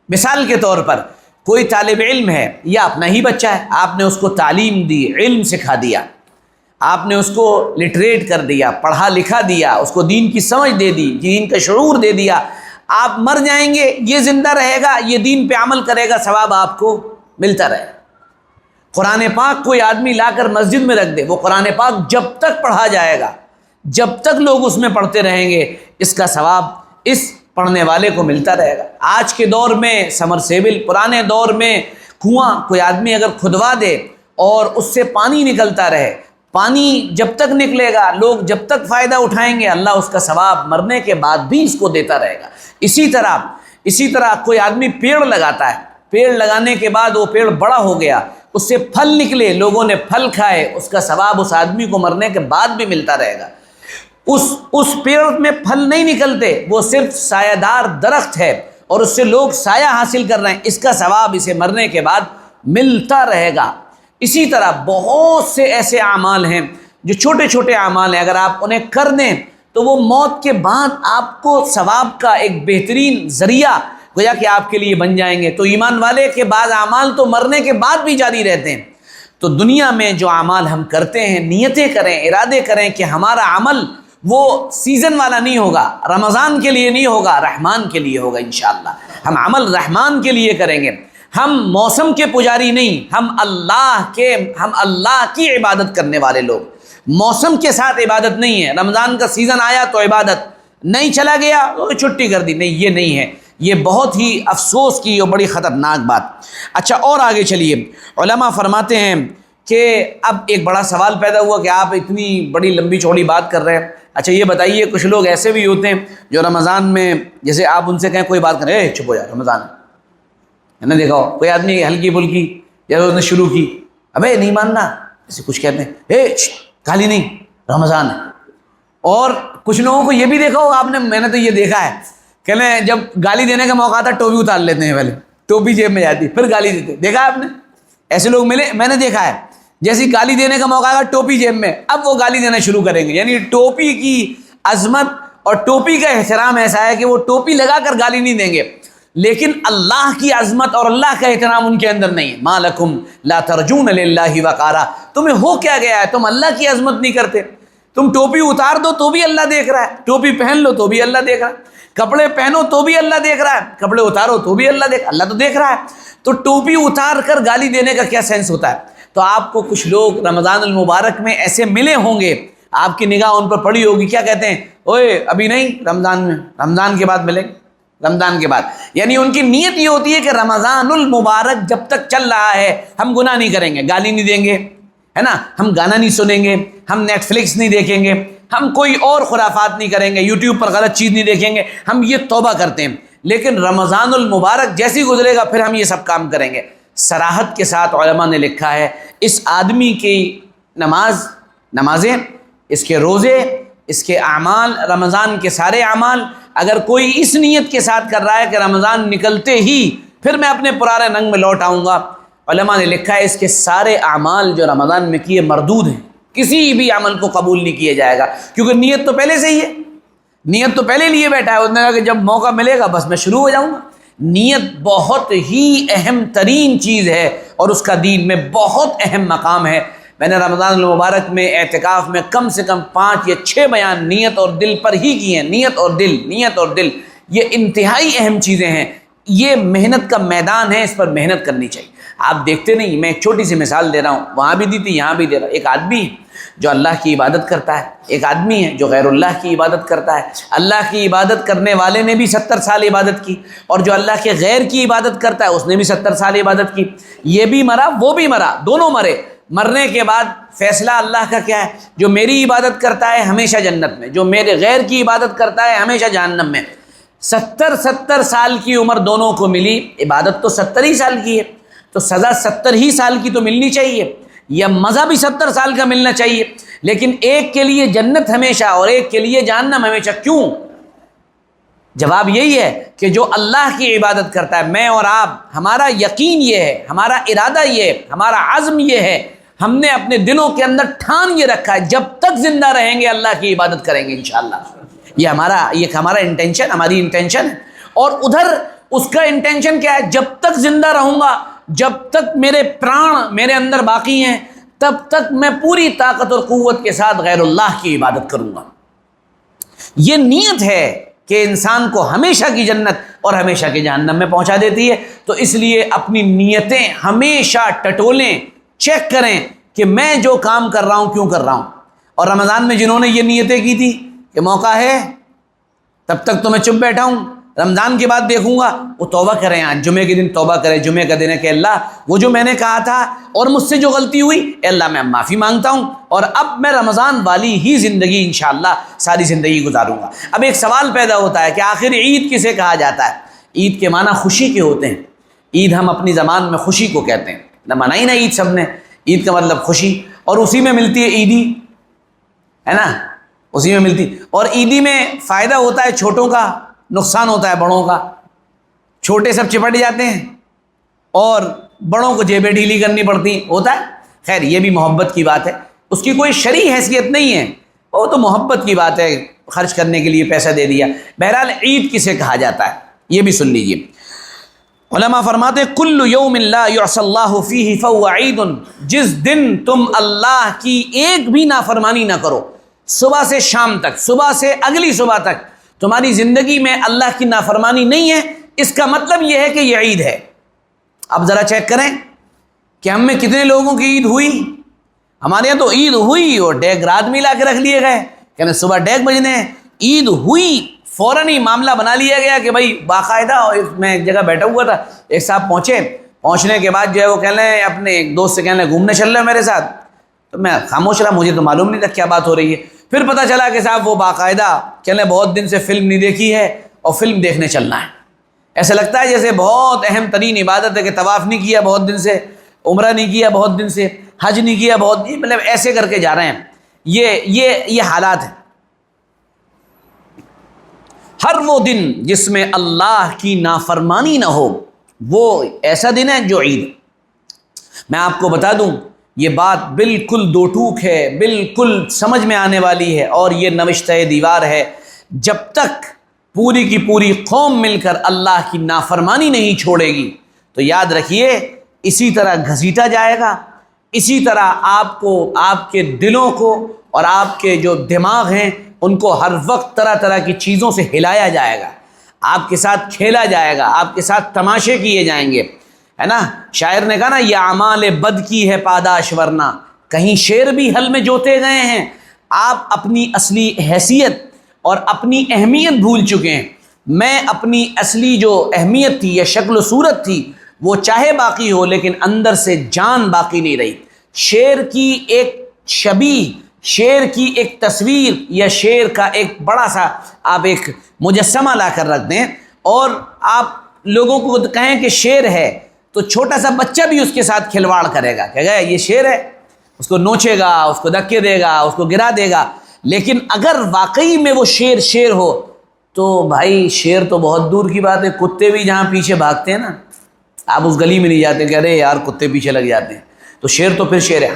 مثال کے طور پر کوئی طالب علم ہے یا اپنا ہی بچہ ہے، آپ نے اس کو تعلیم دی، علم سکھا دیا، آپ نے اس کو لٹریٹ کر دیا، پڑھا لکھا دیا، اس کو دین کی سمجھ دے دی، دین کا شعور دے دیا، آپ مر جائیں گے، یہ زندہ رہے گا، یہ دین پہ عمل کرے گا، ثواب آپ کو ملتا رہے گا۔ قرآن پاک کوئی آدمی لا کر مسجد میں رکھ دے، وہ قرآن پاک جب تک پڑھا جائے گا، جب تک لوگ اس میں پڑھتے رہیں گے، اس کا ثواب اس پڑھنے والے کو ملتا رہے گا۔ آج کے دور میں سمرسیبل، پرانے دور میں کنواں کوئی آدمی اگر کھدوا دے اور اس سے پانی نکلتا رہے، پانی جب تک نکلے گا، لوگ جب تک فائدہ اٹھائیں گے، اللہ اس کا ثواب مرنے کے بعد بھی اس کو دیتا رہے گا۔ اسی طرح کوئی آدمی پیڑ لگاتا ہے، پیڑ لگانے کے بعد وہ پیڑ بڑا ہو گیا، اس سے پھل نکلے، لوگوں نے پھل کھائے، اس کا ثواب اس آدمی کو مرنے کے بعد بھی ملتا رہے گا۔ اس پیڑ میں پھل نہیں نکلتے، وہ صرف سایہ دار درخت ہے اور اس سے لوگ سایہ حاصل کر رہے ہیں، اس کا ثواب اسے مرنے کے بعد ملتا رہے گا۔ اسی طرح بہت سے ایسے اعمال ہیں جو چھوٹے چھوٹے اعمال ہیں، اگر آپ انہیں کر دیں تو وہ موت کے بعد آپ کو ثواب کا ایک بہترین ذریعہ گویا کہ آپ کے لیے بن جائیں گے۔ تو ایمان والے کے بعض اعمال تو مرنے کے بعد بھی جاری رہتے ہیں۔ تو دنیا میں جو اعمال ہم کرتے ہیں، نیتیں کریں، ارادے کریں کہ ہمارا عمل وہ سیزن والا نہیں ہوگا، رمضان کے لیے نہیں ہوگا، رحمان کے لیے ہوگا انشاءاللہ۔ ہم عمل رحمان کے لیے کریں گے، ہم موسم کے پجاری نہیں، ہم اللہ کی عبادت کرنے والے لوگ۔ موسم کے ساتھ عبادت نہیں ہے، رمضان کا سیزن آیا تو عبادت، نہیں چلا گیا تو چھٹی کر دی، نہیں، یہ نہیں ہے۔ یہ بہت ہی افسوس کی اور بڑی خطرناک بات۔ اچھا، اور آگے چلیے، علماء فرماتے ہیں کہ اب ایک بڑا سوال پیدا ہوا کہ آپ اتنی بڑی لمبی چوڑی بات کر رہے ہیں، اچھا یہ بتائیے، کچھ لوگ ایسے بھی ہوتے ہیں جو رمضان میں، جیسے آپ ان سے کہیں کوئی بات کریں، چپ ہو جا، رمضان ہے نا، دیکھا ہو کوئی آدمی ہلکی پھلکی جیسے اس نے شروع کی، ابے نہیں ماننا، ایسے کچھ کہتے ہیں، گالی نہیں، رمضان ہے۔ اور کچھ لوگوں کو یہ بھی دیکھا ہو آپ نے، میں نے تو یہ دیکھا ہے، کہنے جب گالی دینے کا موقع آتا ٹوپی اتار لیتے ہیں، پہلے ٹوپی جیب میں جاتی پھر گالی دیتے، دیکھا ہے آپ نے؟ ایسے لوگ ملے، میں نے دیکھا ہے، جیسی گالی دینے کا موقع آگا ٹوپی جیب میں، اب وہ گالی دینا شروع کریں گے۔ یعنی ٹوپی کی عظمت اور ٹوپی کا احترام ایسا ہے کہ وہ ٹوپی لگا کر گالی نہیں دیں گے، لیکن اللہ کی عظمت اور اللہ کا احترام ان کے اندر نہیں ہے۔ ما لکم لا ترجون للہ وقارا، تمہیں ہو کیا گیا ہے، تم اللہ کی عظمت نہیں کرتے؟ تم ٹوپی اتار دو تو بھی اللہ دیکھ رہا ہے، ٹوپی پہن لو تو بھی اللہ دیکھ رہا ہے، کپڑے پہنو تو بھی اللہ دیکھ رہا ہے، کپڑے اتارو تو بھی اللہ تو دیکھ رہا ہے۔ تو ٹوپی اتار کر گالی دینے کا کیا سینس ہوتا ہے؟ تو آپ کو کچھ لوگ رمضان المبارک میں ایسے ملے ہوں گے، آپ کی نگاہ ان پر پڑی ہوگی، کیا کہتے ہیں، اوئے ابھی نہیں، رمضان میں، رمضان کے بعد ملیں گے۔ رمضان کے بعد، یعنی ان کی نیت یہ ہوتی ہے کہ رمضان المبارک جب تک چل رہا ہے ہم گناہ نہیں کریں گے، گالی نہیں دیں گے، ہے نا، ہم گانا نہیں سنیں گے، ہم نیٹ فلکس نہیں دیکھیں گے، ہم کوئی اور خرافات نہیں کریں گے، یوٹیوب پر غلط چیز نہیں دیکھیں گے، ہم یہ توبہ کرتے ہیں۔ لیکن رمضان المبارک جیسے ہی گزرے گا پھر ہم یہ سب کام کریں گے۔ صراحت کے ساتھ علماء نے لکھا ہے اس آدمی کی نمازیں، اس کے روزے، اس کے اعمال، رمضان کے سارے اعمال، اگر کوئی اس نیت کے ساتھ کر رہا ہے کہ رمضان نکلتے ہی پھر میں اپنے پرانے رنگ میں لوٹ آؤں گا، علماء نے لکھا ہے اس کے سارے اعمال جو رمضان میں کیے مردود ہیں، کسی بھی عمل کو قبول نہیں کیا جائے گا، کیونکہ نیت تو پہلے سے ہی ہے، نیت تو پہلے لیے بیٹھا ہے، اس نے کہا کہ جب موقع ملے گا بس میں شروع ہو جاؤں گا۔ نیت بہت ہی اہم ترین چیز ہے اور اس کا دین میں بہت اہم مقام ہے۔ میں نے رمضان المبارک میں اعتکاف میں کم سے کم 5 یا 6 بیان نیت اور دل پر ہی کیے ہیں، نیت اور دل، نیت اور دل، یہ انتہائی اہم چیزیں ہیں، یہ محنت کا میدان ہے، اس پر محنت کرنی چاہیے۔ آپ دیکھتے نہیں، میں ایک چھوٹی سی مثال دے رہا ہوں، وہاں بھی دی تھی یہاں بھی دے رہا ہوں۔ ایک آدمی ہے جو اللہ کی عبادت کرتا ہے، ایک آدمی ہے جو غیر اللہ کی عبادت کرتا ہے۔ اللہ کی عبادت کرنے والے نے بھی 70 سال عبادت کی، اور جو اللہ کے غیر کی عبادت کرتا ہے اس نے بھی 70 سال عبادت کی، یہ بھی مرا وہ بھی مرا، دونوں مرے۔ مرنے کے بعد فیصلہ اللہ کا کیا ہے؟ جو میری عبادت کرتا ہے ہمیشہ جنت میں، جو میرے غیر کی عبادت کرتا ہے ہمیشہ جہنم میں۔ 70 سال کی عمر دونوں کو ملی، عبادت تو 70 ہی سال کی ہے، تو سزا 70 ہی سال کی تو ملنی چاہیے، یا مزہ بھی 70 سال کا ملنا چاہیے، لیکن ایک کے لیے جنت ہمیشہ اور ایک کے لیے جہنم ہمیشہ۔ کیوں؟ جواب یہی ہے کہ جو اللہ کی عبادت کرتا ہے، میں اور آپ، ہمارا یقین یہ ہے، ہمارا ارادہ یہ ہے، ہمارا عزم یہ ہے، ہم نے اپنے دلوں کے اندر ٹھان یہ رکھا ہے جب تک زندہ رہیں گے اللہ کی عبادت کریں گے انشاءاللہ۔ یہ ہمارا انٹینشن، ہماری انٹینشن ہے۔ اور ادھر اس کا انٹینشن کیا ہے؟ جب تک زندہ رہوں گا، جب تک میرے پران میرے اندر باقی ہیں، تب تک میں پوری طاقت اور قوت کے ساتھ غیر اللہ کی عبادت کروں گا۔ یہ نیت ہے کہ انسان کو ہمیشہ کی جنت اور ہمیشہ کی جہنم میں پہنچا دیتی ہے۔ تو اس لیے اپنی نیتیں ہمیشہ ٹٹولیں، چیک کریں کہ میں جو کام کر رہا ہوں کیوں کر رہا ہوں۔ اور رمضان میں جنہوں نے یہ نیتیں کی تھی کہ موقع ہے تب تک تو میں چپ بیٹھا ہوں، رمضان کے بعد دیکھوں گا، وہ توبہ کریں، آج جمعے کے دن توبہ کریں، جمعے کا دن ہے کہ اللہ وہ جو میں نے کہا تھا اور مجھ سے جو غلطی ہوئی، اے اللہ میں معافی مانگتا ہوں، اور اب میں رمضان والی ہی زندگی انشاءاللہ ساری زندگی گزاروں گا۔ اب ایک سوال پیدا ہوتا ہے کہ آخر عید کسے کہا جاتا ہے؟ عید کے معنی خوشی کے ہوتے ہیں، عید ہم اپنی زبان میں خوشی کو کہتے ہیں، نہ منائی نا عید سب نے، عید کا مطلب خوشی، اور اسی میں ملتی ہے عیدی، ہے نا، اسی میں ملتی، اور عیدی میں فائدہ ہوتا ہے چھوٹوں کا، نقصان ہوتا ہے بڑوں کا، چھوٹے سب چپٹ جاتے ہیں اور بڑوں کو جیبیں ڈھیلی کرنی پڑتی ہوتا ہے۔ خیر یہ بھی محبت کی بات ہے، اس کی کوئی شرعی حیثیت نہیں ہے، وہ تو محبت کی بات ہے، خرچ کرنے کے لیے پیسہ دے دیا۔ بہرحال عید کسے کہا جاتا ہے یہ بھی سن لیجئے۔ علماء فرماتے کل یوم لا یعصی اللہ فیہ فہو عید، جس دن تم اللہ کی ایک بھی نافرمانی نہ کرو، صبح سے شام تک، صبح سے اگلی صبح تک تمہاری زندگی میں اللہ کی نافرمانی نہیں ہے، اس کا مطلب یہ ہے کہ یہ عید ہے۔ اب ذرا چیک کریں کہ ہم میں کتنے لوگوں کی عید ہوئی۔ ہمارے یہاں تو عید ہوئی اور ڈیگ رات میں لا کے رکھ لیے گئے، کہ صبح ڈیگ بجنے ہیں، عید ہوئی فوراً ہی معاملہ بنا لیا گیا کہ بھائی باقاعدہ، اور میں ایک جگہ بیٹھا ہوا تھا، ایک صاحب پہنچنے کے بعد جو ہے وہ کہہ رہے ہیں اپنے ایک دوست سے، کہنے گھومنے چل رہے ہیں میرے ساتھ، تو میں خاموش رہا، مجھے تو معلوم نہیں تھا کیا بات ہو رہی ہے۔ پھر پتہ چلا کہ صاحب وہ باقاعدہ کہنے بہت دن سے فلم نہیں دیکھی ہے اور فلم دیکھنے چلنا ہے۔ ایسا لگتا ہے جیسے بہت اہم ترین عبادت ہے کہ طواف نہیں کیا بہت دن سے، عمرہ نہیں کیا بہت دن سے، حج نہیں کیا بہت، مطلب ایسے کر کے جا رہے ہیں۔ یہ حالات ہیں۔ ہر وہ دن جس میں اللہ کی نافرمانی نہ ہو وہ ایسا دن ہے جو عید۔ میں آپ کو بتا دوں یہ بات بالکل دو ٹوک ہے، بالکل سمجھ میں آنے والی ہے، اور یہ نوشتہ دیوار ہے۔ جب تک پوری کی پوری قوم مل کر اللہ کی نافرمانی نہیں چھوڑے گی تو یاد رکھیے اسی طرح گھسیٹا جائے گا، اسی طرح آپ کو، آپ کے دلوں کو اور آپ کے جو دماغ ہیں ان کو ہر وقت طرح طرح کی چیزوں سے ہلایا جائے گا، آپ کے ساتھ کھیلا جائے گا، آپ کے ساتھ تماشے کیے جائیں گے، ہے نا۔ شاعر نے کہا نا یہ اعمال بد کی ہے پاداش ورنہ، کہیں شیر بھی حل میں جوتے گئے ہیں۔ آپ اپنی اصلی حیثیت اور اپنی اہمیت بھول چکے ہیں۔ میں اپنی اصلی جو اہمیت تھی یا شکل و صورت تھی وہ چاہے باقی ہو لیکن اندر سے جان باقی نہیں رہی۔ شیر کی ایک شبیہ، شیر کی ایک تصویر یا شیر کا ایک بڑا سا آپ ایک مجسمہ لا کر رکھ دیں اور آپ لوگوں کو کہیں کہ شیر ہے، تو چھوٹا سا بچہ بھی اس کے ساتھ کھلواڑ کرے گا، کہے گا یہ شیر ہے، اس کو نوچے گا، اس کو دھکے دے گا، اس کو گرا دے گا۔ لیکن اگر واقعی میں وہ شیر ہو تو بھائی شیر تو بہت دور کی بات ہے، کتے بھی جہاں پیچھے بھاگتے ہیں نا، آپ اس گلی میں نہیں جاتے کہ ارے یار کتے پیچھے لگ جاتے ہیں، تو شیر تو پھر شیر ہے۔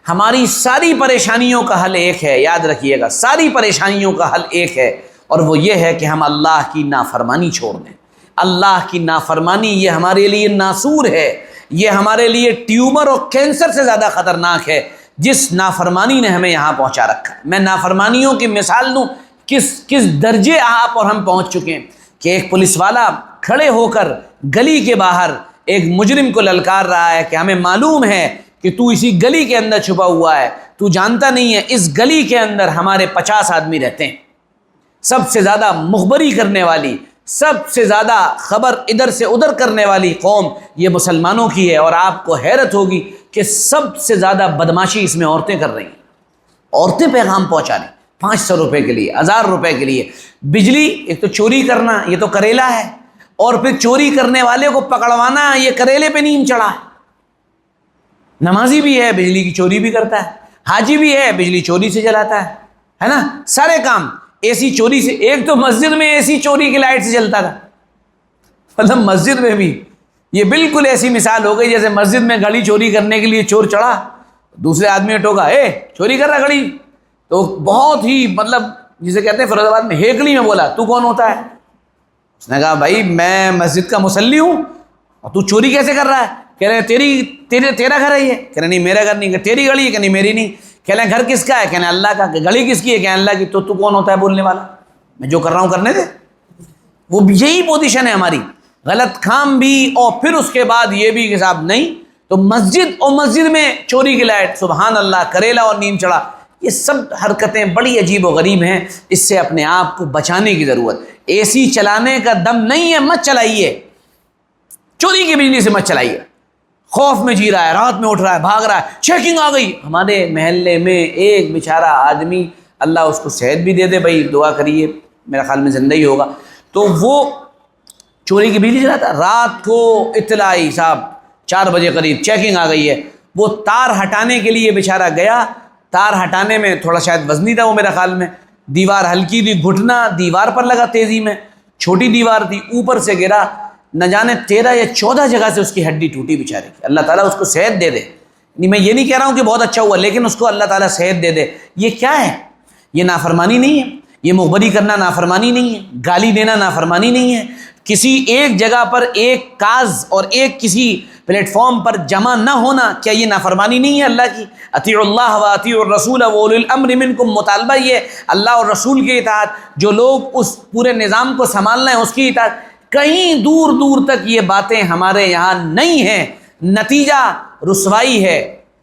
ہماری ساری پریشانیوں کا حل ایک ہے، یاد رکھیے گا، ساری پریشانیوں کا حل ایک ہے، اور وہ یہ ہے کہ ہم اللہ کی نافرمانی چھوڑ دیں۔ اللہ کی نافرمانی یہ ہمارے لیے ناسور ہے، یہ ہمارے لیے ٹیومر اور کینسر سے زیادہ خطرناک ہے جس نافرمانی نے ہمیں یہاں پہنچا رکھا ہے۔ میں نافرمانیوں کی مثال دوں، کس درجے آپ اور ہم پہنچ چکے ہیں کہ ایک پولیس والا کھڑے ہو کر گلی کے باہر ایک مجرم کو للکار رہا ہے کہ ہمیں معلوم ہے کہ تو اسی گلی کے اندر چھپا ہوا ہے، تو جانتا نہیں ہے اس گلی کے اندر ہمارے 50 آدمی رہتے ہیں، سب سے زیادہ مخبری کرنے والی، سب سے زیادہ خبر ادھر سے ادھر کرنے والی قوم یہ مسلمانوں کی ہے، اور آپ کو حیرت ہوگی کہ سب سے زیادہ بدماشی اس میں عورتیں کر رہی ہیں۔ عورتیں پیغام پہنچا رہی 500 روپے کے لیے، 1000 روپے کے لیے۔ بجلی ایک تو چوری کرنا یہ تو کریلا ہے، اور پھر چوری کرنے والے کو پکڑوانا یہ کریلے پہ نیم چڑھا ہے۔ نمازی بھی ہے بجلی کی چوری بھی کرتا ہے، حاجی بھی ہے بجلی چوری سے جلاتا ہے نا، سارے کام اے سی چوری سے۔ ایک تو مسجد میں اے سی چوری کی لائٹ سے چلتا تھا، مطلب مسجد میں بھی یہ بالکل ایسی مثال ہو گئی جیسے مسجد میں گھڑی چوری کرنے کے لیے چور چڑھا، دوسرے آدمی نے ٹوکا اے چوری کر رہا گھڑی، تو بہت ہی مطلب جسے کہتے ہیں فیروز آباد میں ہیکلی میں بولا تو کون ہوتا ہے؟ اس نے کہا بھائی میں مسجد کا مصلی ہوں اور تو چوری کیسے کر رہا ہے؟ کہہ رہے تیرا گھر ہے یہ؟ کہہ رہے نہیں میرا گھر نہیں۔ کہ تیری گھڑی ہے؟ کہ نہیں میری نہیں۔ کہہ رہے گھر کس کا ہے؟ کہنے اللہ کا۔ کہ گھڑی کس کی ہے؟ کہ اللہ کی۔ تو کون ہوتا ہے بولنے والا؟ میں جو کر رہا ہوں کرنے دے۔ وہ یہی پوزیشن ہے ہماری، غلط کام بھی اور پھر اس کے بعد یہ بھی کہ صاحب نہیں تو مسجد میں چوری کی لائٹ، سبحان اللہ، کریلا اور نیم چڑھا، یہ سب حرکتیں بڑی عجیب و غریب ہیں۔ اس سے اپنے آپ کو بچانے کی ضرورت۔ اے سی چلانے کا دم نہیں ہے مت چلائیے، چوری کی بجلی سے مت چلائیے۔ خوف میں جی رہا ہے، رات میں اٹھ رہا ہے، بھاگ رہا ہے، چیکنگ آ گئی۔ ہمارے محلے میں ایک بیچارہ آدمی، اللہ اس کو صحت بھی دے دے، بھائی دعا کریے، میرا خیال میں زندہ ہی ہوگا، تو وہ چوری کی بجلی چلاتا، رات کو اطلاع آئی صاحب 4 بجے قریب چیکنگ آ گئی ہے، وہ تار ہٹانے کے لیے بیچارہ گیا، تار ہٹانے میں تھوڑا شاید وزنی تھا وہ میرا خیال میں، دیوار ہلکی تھی، گھٹنا دیوار پر لگا تیزی میں، چھوٹی دیوار تھی، اوپر سے گرا، نہ جانے 13 یا 14 جگہ سے اس کی ہڈی ٹوٹی بیچارے کی۔ اللہ تعالیٰ اس کو صحت دے دے، میں یہ نہیں کہہ رہا ہوں کہ بہت اچھا ہوا، لیکن اس کو اللہ تعالیٰ صحت دے دے۔ یہ کیا ہے؟ یہ نافرمانی نہیں ہے، یہ مخبری کرنا نافرمانی نہیں ہے، گالی دینا نافرمانی نہیں ہے، کسی ایک جگہ پر ایک کاز اور ایک کسی پلیٹ فارم پر جمع نہ ہونا، کیا یہ نافرمانی نہیں ہے اللہ کی؟ اطیعوا اللہ و اطیعوا الرسول و اولی الامر منکم، مطالبہ یہ اللہ اور رسول کی اطاعت، جو لوگ اس پورے نظام کو سنبھالنا ہے اس کی اطاعت۔ کہیں دور دور تک یہ باتیں ہمارے یہاں نہیں ہیں، نتیجہ رسوائی ہے،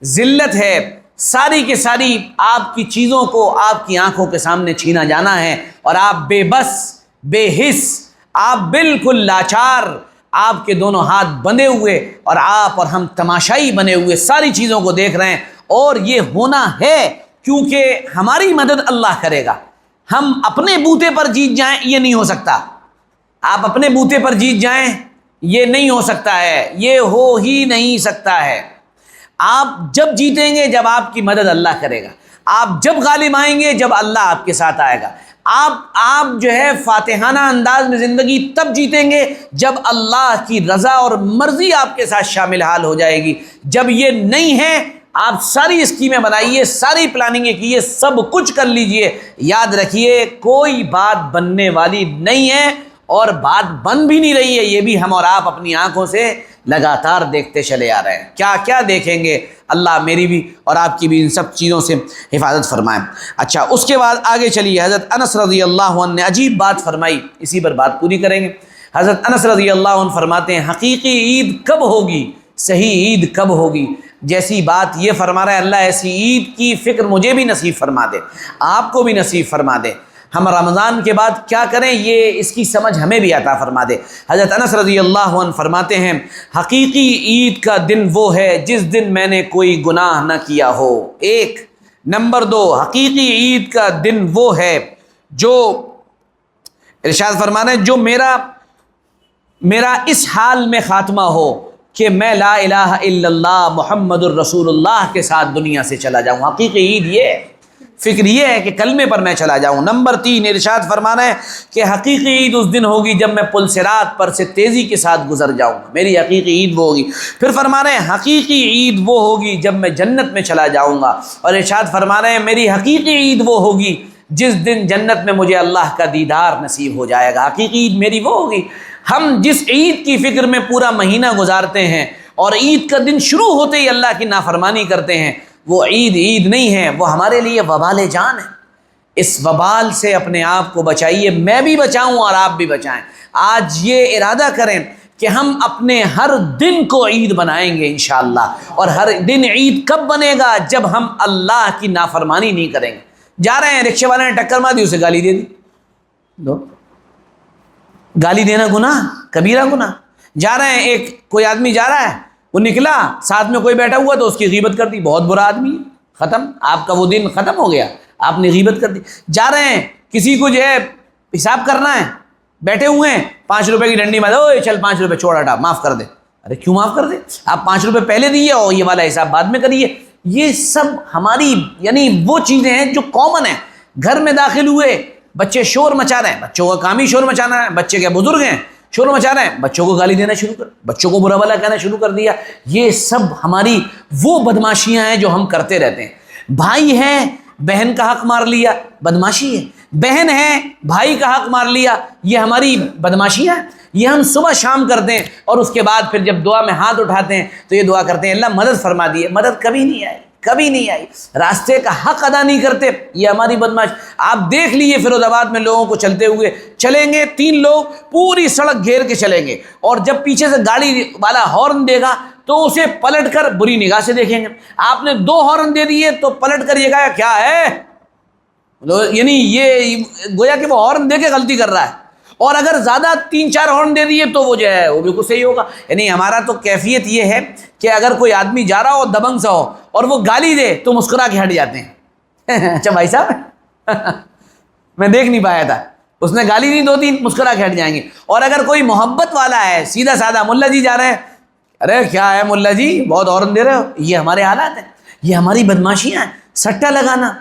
ذلت ہے، ساری کے ساری آپ کی چیزوں کو آپ کی آنکھوں کے سامنے چھینا جانا ہے، اور آپ بے بس، بے حس، آپ بالکل لاچار، آپ کے دونوں ہاتھ بندھے ہوئے اور آپ اور ہم تماشائی بنے ہوئے ساری چیزوں کو دیکھ رہے ہیں، اور یہ ہونا ہے کیونکہ ہماری مدد اللہ کرے گا۔ ہم اپنے بوتے پر جیت جائیں یہ نہیں ہو سکتا، آپ اپنے بوتے پر جیت جائیں یہ نہیں ہو سکتا ہے، یہ ہو ہی نہیں سکتا ہے۔ آپ جب جیتیں گے جب آپ کی مدد اللہ کرے گا، آپ جب غالب آئیں گے جب اللہ آپ کے ساتھ آئے گا، آپ جو ہے فاتحانہ انداز میں زندگی تب جیتیں گے جب اللہ کی رضا اور مرضی آپ کے ساتھ شامل حال ہو جائے گی۔ جب یہ نہیں ہے، آپ ساری اسکیمیں بنائیے، ساری پلاننگیں کیے، سب کچھ کر لیجئے، یاد رکھیے کوئی بات بننے والی نہیں ہے، اور بات بن بھی نہیں رہی ہے، یہ بھی ہم اور آپ اپنی آنکھوں سے لگاتار دیکھتے چلے آ رہے ہیں۔ کیا کیا دیکھیں گے؟ اللہ میری بھی اور آپ کی بھی ان سب چیزوں سے حفاظت فرمائے۔ اچھا، اس کے بعد آگے چلیے، حضرت انس رضی اللہ عنہ نے عجیب بات فرمائی، اسی پر بات پوری کریں گے۔ حضرت انس رضی اللہ عنہ فرماتے ہیں حقیقی عید کب ہوگی، صحیح عید کب ہوگی؟ جیسی بات یہ فرما رہا ہے اللہ، ایسی عید کی فکر مجھے بھی نصیب فرما دے، آپ کو بھی نصیب فرما دے۔ ہم رمضان کے بعد کیا کریں، یہ اس کی سمجھ ہمیں بھی عطا فرما دے۔ حضرت انس رضی اللہ عنہ فرماتے ہیں حقیقی عید کا دن وہ ہے جس دن میں نے کوئی گناہ نہ کیا ہو، ایک۔ نمبر دو، حقیقی عید کا دن وہ ہے جو ارشاد فرمانا ہے جو میرا اس حال میں خاتمہ ہو کہ میں لا الہ الا اللہ محمد الرسول اللہ کے ساتھ دنیا سے چلا جاؤں۔ حقیقی عید یہ ہے، فکر یہ ہے کہ کلمے پر میں چلا جاؤں۔ نمبر تین، ارشاد فرمانا ہے کہ حقیقی عید اس دن ہوگی جب میں پل صراط پر سے تیزی کے ساتھ گزر جاؤں، میری حقیقی عید وہ ہوگی۔ پھر فرمانا ہے حقیقی عید وہ ہوگی جب میں جنت میں چلا جاؤں گا، اور ارشاد فرمانا ہے میری حقیقی عید وہ ہوگی جس دن جنت میں مجھے اللہ کا دیدار نصیب ہو جائے گا۔ حقیقی عید میری وہ ہوگی۔ ہم جس عید کی فکر میں پورا مہینہ گزارتے ہیں اور عید کا دن شروع ہوتے ہی اللہ کی نافرمانی کرتے ہیں، وہ عید نہیں ہے، وہ ہمارے لیے وبال جان ہے۔ اس وبال سے اپنے آپ کو بچائیے، میں بھی بچاؤں اور آپ بھی بچائیں۔ آج یہ ارادہ کریں کہ ہم اپنے ہر دن کو عید بنائیں گے انشاءاللہ، اور ہر دن عید کب بنے گا؟ جب ہم اللہ کی نافرمانی نہیں کریں گے۔ جا رہے ہیں، رکشے والے نے ٹکر مار دی، اسے گالی دے دی، گالی دینا گناہ، کبیرہ گناہ۔ جا رہے ہیں، کوئی آدمی جا رہا ہے، وہ نکلا، ساتھ میں کوئی بیٹھا ہوا تو اس کی غیبت کر دی، بہت برا آدمی ہے، ختم، آپ کا وہ دن ختم ہو گیا، آپ نے غیبت کر دی۔ جا رہے ہیں، کسی کو جو ہے حساب کرنا ہے، بیٹھے ہوئے ہیں، 5 روپے کی ڈنڈی مار، اوے چل 5 روپے چھوڑ ہٹا، معاف کر دے۔ ارے کیوں معاف کر دے؟ آپ 5 روپے پہلے دیے اور یہ والا حساب بعد میں کریے۔ یہ سب ہماری وہ چیزیں ہیں جو کامن ہیں۔ گھر میں داخل ہوئے، بچے شور مچا رہے ہیں، بچوں کا کام ہی شور مچانا ہے، بچے کیا بزرگ ہیں، شور مچا رہے ہیں، بچوں کو گالی دینا شروع کر، بچوں کو برا بھلا کہنا شروع کر دیا۔ یہ سب ہماری وہ بدماشیاں ہیں جو ہم کرتے رہتے ہیں۔ بھائی ہے، بہن کا حق مار لیا، بدماشی ہے۔ بہن ہے، بھائی کا حق مار لیا، یہ ہماری بدماشیاں ہیں۔ یہ ہم صبح شام کرتے ہیں، اور اس کے بعد پھر جب دعا میں ہاتھ اٹھاتے ہیں تو یہ دعا کرتے ہیں اللہ مدد فرما دیے، مدد کبھی نہیں آئی، کبھی نہیں آئی۔ راستے کا حق ادا نہیں کرتے، یہ ہماری بدماش۔ آپ دیکھ لیجیے فیروز آباد میں لوگوں کو چلتے ہوئے، چلیں گے 3 لوگ پوری سڑک گھیر کے چلیں گے، اور جب پیچھے سے گاڑی والا ہارن دے گا تو اسے پلٹ کر بری نگاہ سے دیکھیں گے۔ آپ نے 2 ہارن دے دیے تو پلٹ کر یہ کہا کیا ہے، یعنی یہ گویا کہ وہ ہارن دے کے غلطی کر رہا ہے، اور اگر زیادہ 3-4 ہارن دے دیے تو وہ جو ہے وہ بالکل صحیح ہوگا۔ یعنی ہمارا تو کیفیت یہ ہے کہ اگر کوئی آدمی جا رہا ہو دبنگ سا ہو اور وہ گالی دے تو مسکرا کے ہٹ جاتے ہیں۔ اچھا بھائی صاحب میں دیکھ نہیں پایا تھا، اس نے گالی دی 2-3، مسکرا کے ہٹ جائیں گے۔ اور اگر کوئی محبت والا ہے، سیدھا سادہ ملا جی جا رہے ہیں، ارے کیا ہے ملا جی بہت ہارن دے رہے ہو، یہ ہمارے حالات ہیں، یہ ہماری بدماشیاں ہیں۔ سٹا لگانا،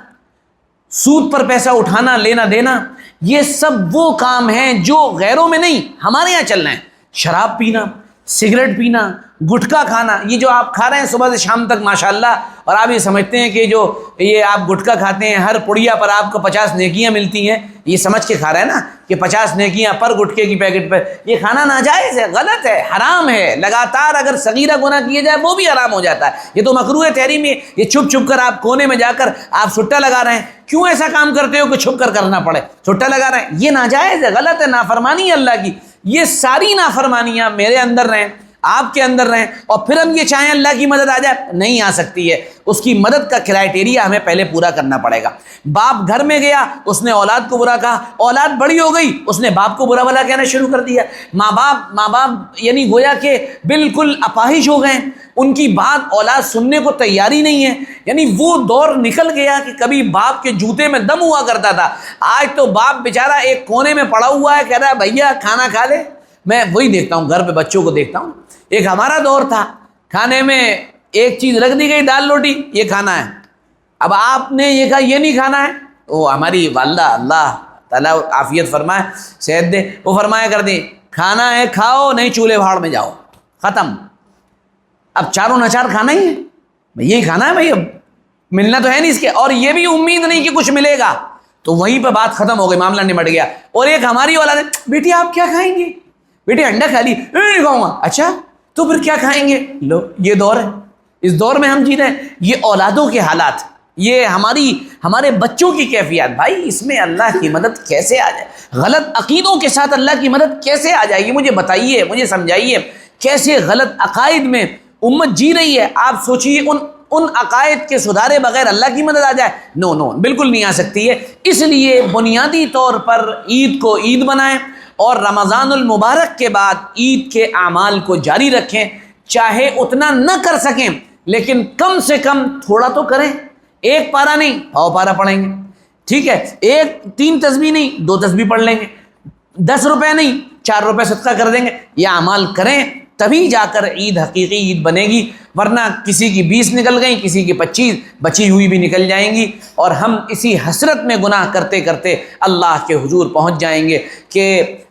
سود پر پیسہ اٹھانا، لینا دینا، یہ سب وہ کام ہیں جو غیروں میں نہیں ہمارے یہاں چل رہے ہیں۔ شراب پینا، سگریٹ پینا، گٹکا کھانا، یہ جو آپ کھا رہے ہیں صبح سے شام تک ماشاءاللہ، اور آپ یہ سمجھتے ہیں کہ جو یہ آپ گٹکا کھاتے ہیں ہر پڑیا پر آپ کو 50 نیکیاں ملتی ہیں، یہ سمجھ کے کھا رہے ہیں نا کہ 50 نیکیاں پر گٹکے کی پیکٹ پر۔ یہ کھانا ناجائز ہے، غلط ہے، حرام ہے۔ لگاتار اگر صغیرہ گناہ کیے جائے وہ بھی حرام ہو جاتا ہے، یہ تو مکروہ تحریمی ہے۔ یہ چھپ چھپ کر آپ کونے میں جا کر آپ سٹا لگا رہے ہیں، کیوں ایسا کام کرتے ہو کہ چھپ کر کرنا پڑے؟ سٹا لگا رہے ہیں، یہ ناجائز ہے، غلط ہے، نافرمانی ہے اللہ کی۔ یہ ساری نافرمانیاں میرے اندر رہیں، آپ کے اندر رہیں، اور پھر ہم یہ چاہیں اللہ کی مدد آ جائے، نہیں آ سکتی ہے۔ اس کی مدد کا کرائٹیریا ہمیں پہلے پورا کرنا پڑے گا۔ باپ گھر میں گیا، اس نے اولاد کو برا کہا، اولاد بڑی ہو گئی، اس نے باپ کو برا بھلا کہنا شروع کر دیا۔ ماں باپ یعنی گویا کہ بالکل اپاہج ہو گئے، ان کی بات اولاد سننے کو تیاری نہیں ہے۔ یعنی وہ دور نکل گیا کہ کبھی باپ کے جوتے میں دم ہوا کرتا تھا، آج تو باپ بیچارہ ایک کونے میں پڑا ہوا ہے، کہہ رہا ہے بھیا کھانا کھا لے۔ میں وہی دیکھتا ہوں گھر پہ بچوں کو دیکھتا ہوں، ایک ہمارا دور تھا، کھانے میں ایک چیز رکھ دی گئی، دال روٹی، یہ کھانا ہے۔ اب آپ نے یہ کہا یہ نہیں کھانا ہے، وہ ہماری والدہ اللہ تعالیٰ عافیت فرمائے، صحت دے، وہ فرمایا کر دی کھانا ہے کھاؤ، نہیں چولہے بھاڑ میں جاؤ، ختم۔ اب چاروں ناچار کھانا ہی ہے، یہی کھانا ہے بھائی، اب ملنا تو ہے نہیں اس کے، اور یہ بھی امید نہیں کہ کچھ ملے گا، تو وہیں پہ بات ختم ہو گئی، معاملہ نمٹ گیا۔ اور ایک ہماری اولاد ہے، بیٹی آپ کیا کھائیں گے؟ بیٹی انڈا کھا لی، نہیں کھاؤں گا، اچھا تو پھر کیا کھائیں گے؟ لو یہ دور ہے، اس دور میں ہم جی رہے ہیں۔ یہ اولادوں کے حالات، یہ ہمارے بچوں کی کیفیات، بھائی اس میں اللہ کی مدد کیسے آ جائے؟ غلط عقیدوں کے ساتھ اللہ کی مدد کیسے آ جائے گی؟ مجھے بتائیے، مجھے سمجھائیے، کیسے غلط عقائد میں امت جی رہی ہے۔ آپ سوچیے ان عقائد کے سدھارے بغیر اللہ کی مدد آ جائے؟ نو نو، بالکل نہیں آ سکتی ہے۔ اس لیے بنیادی طور پر عید کو عید بنائیں اور رمضان المبارک کے بعد عید کے اعمال کو جاری رکھیں، چاہے اتنا نہ کر سکیں لیکن کم سے کم تھوڑا تو کریں۔ ایک پارہ نہیں، 100 پارہ پڑھیں گے، ٹھیک ہے، 3 تسبیح نہیں 2 تسبیح پڑھ لیں گے، 10 روپے نہیں 4 روپے صدقہ کر دیں گے۔ یہ اعمال کریں تبھی جا کر عید حقیقی عید بنے گی، ورنہ کسی کی 20 نکل گئیں، کسی کی 25، بچی ہوئی بھی نکل جائیں گی، اور ہم اسی حسرت میں گناہ کرتے کرتے اللہ کے حضور پہنچ جائیں گے کہ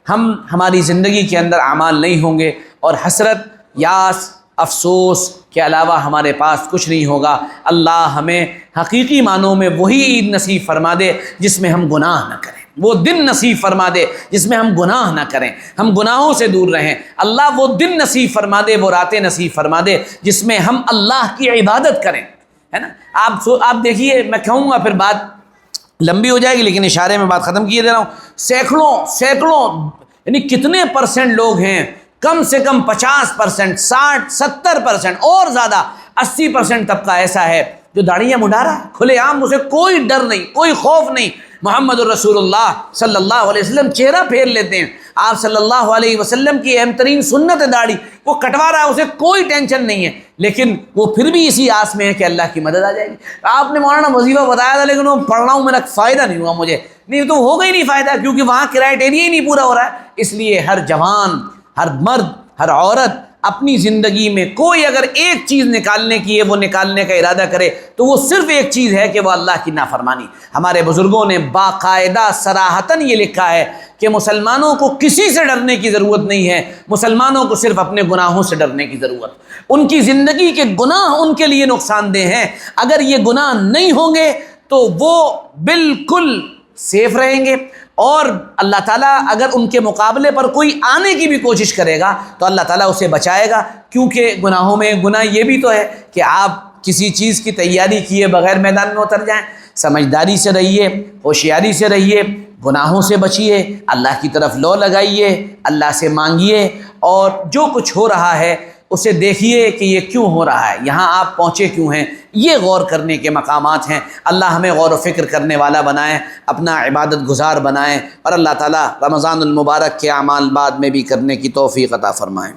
ہماری زندگی کے اندر اعمال نہیں ہوں گے، اور حسرت، یاس، افسوس کے علاوہ ہمارے پاس کچھ نہیں ہوگا۔ اللہ ہمیں حقیقی معنوں میں وہی عید نصیب فرما دے جس میں ہم گناہ نہ کریں، وہ دن نصیب فرما دے جس میں ہم گناہ نہ کریں، ہم گناہوں سے دور رہیں۔ اللہ وہ دن نصیب فرما دے، وہ راتیں نصیب فرما دے جس میں ہم اللہ کی عبادت کریں، ہے نا۔ آپ دیکھیے، میں کہوں گا پھر بات لمبی ہو جائے گی لیکن اشارے میں بات ختم کیے دے رہا ہوں۔ سینکڑوں یعنی کتنے پرسنٹ لوگ ہیں، کم سے کم 50%، 60، 70% اور زیادہ 80% طبقہ ایسا ہے جو داڑھیاں مڈا رہا ہے کھلے عام، اسے کوئی ڈر نہیں، کوئی خوف نہیں۔ محمد الرسول اللہ صلی اللہ علیہ وسلم چہرہ پھیر لیتے ہیں، آپ صلی اللہ علیہ وسلم کی اہم ترین سنت ہے داڑھی، وہ کٹوا رہا ہے، اسے کوئی ٹینشن نہیں ہے، لیکن وہ پھر بھی اسی آس میں ہے کہ اللہ کی مدد آ جائے گی۔ آپ نے مولانا وظیفہ بتایا تھا لیکن وہ پڑھ رہا ہوں، میرا فائدہ نہیں ہوا مجھے، نہیں تو ہوگا ہی نہیں فائدہ، کیونکہ وہاں کرائٹیریا ہی نہیں پورا ہو رہا ہے۔ اس لیے ہر جوان، ہر مرد، ہر عورت اپنی زندگی میں کوئی اگر ایک چیز نکالنے کی ہے، وہ نکالنے کا ارادہ کرے تو وہ صرف ایک چیز ہے کہ وہ اللہ کی نافرمانی۔ ہمارے بزرگوں نے باقاعدہ صراحتاً یہ لکھا ہے کہ مسلمانوں کو کسی سے ڈرنے کی ضرورت نہیں ہے، مسلمانوں کو صرف اپنے گناہوں سے ڈرنے کی ضرورت۔ ان کی زندگی کے گناہ ان کے لیے نقصان دہ ہیں، اگر یہ گناہ نہیں ہوں گے تو وہ بالکل سیف رہیں گے، اور اللہ تعالیٰ اگر ان کے مقابلے پر کوئی آنے کی بھی کوشش کرے گا تو اللہ تعالیٰ اسے بچائے گا، کیونکہ گناہوں میں گناہ یہ بھی تو ہے کہ آپ کسی چیز کی تیاری کیے بغیر میدان میں اتر جائیں۔ سمجھداری سے رہیے، ہوشیاری سے رہیے، گناہوں سے بچیے، اللہ کی طرف لو لگائیے، اللہ سے مانگیے، اور جو کچھ ہو رہا ہے اسے دیکھیے کہ یہ کیوں ہو رہا ہے، یہاں آپ پہنچے کیوں ہیں، یہ غور کرنے کے مقامات ہیں۔ اللہ ہمیں غور و فکر کرنے والا بنائے، اپنا عبادت گزار بنائے، اور اللہ تعالیٰ رمضان المبارک کے اعمال بعد میں بھی کرنے کی توفیق عطا فرمائے۔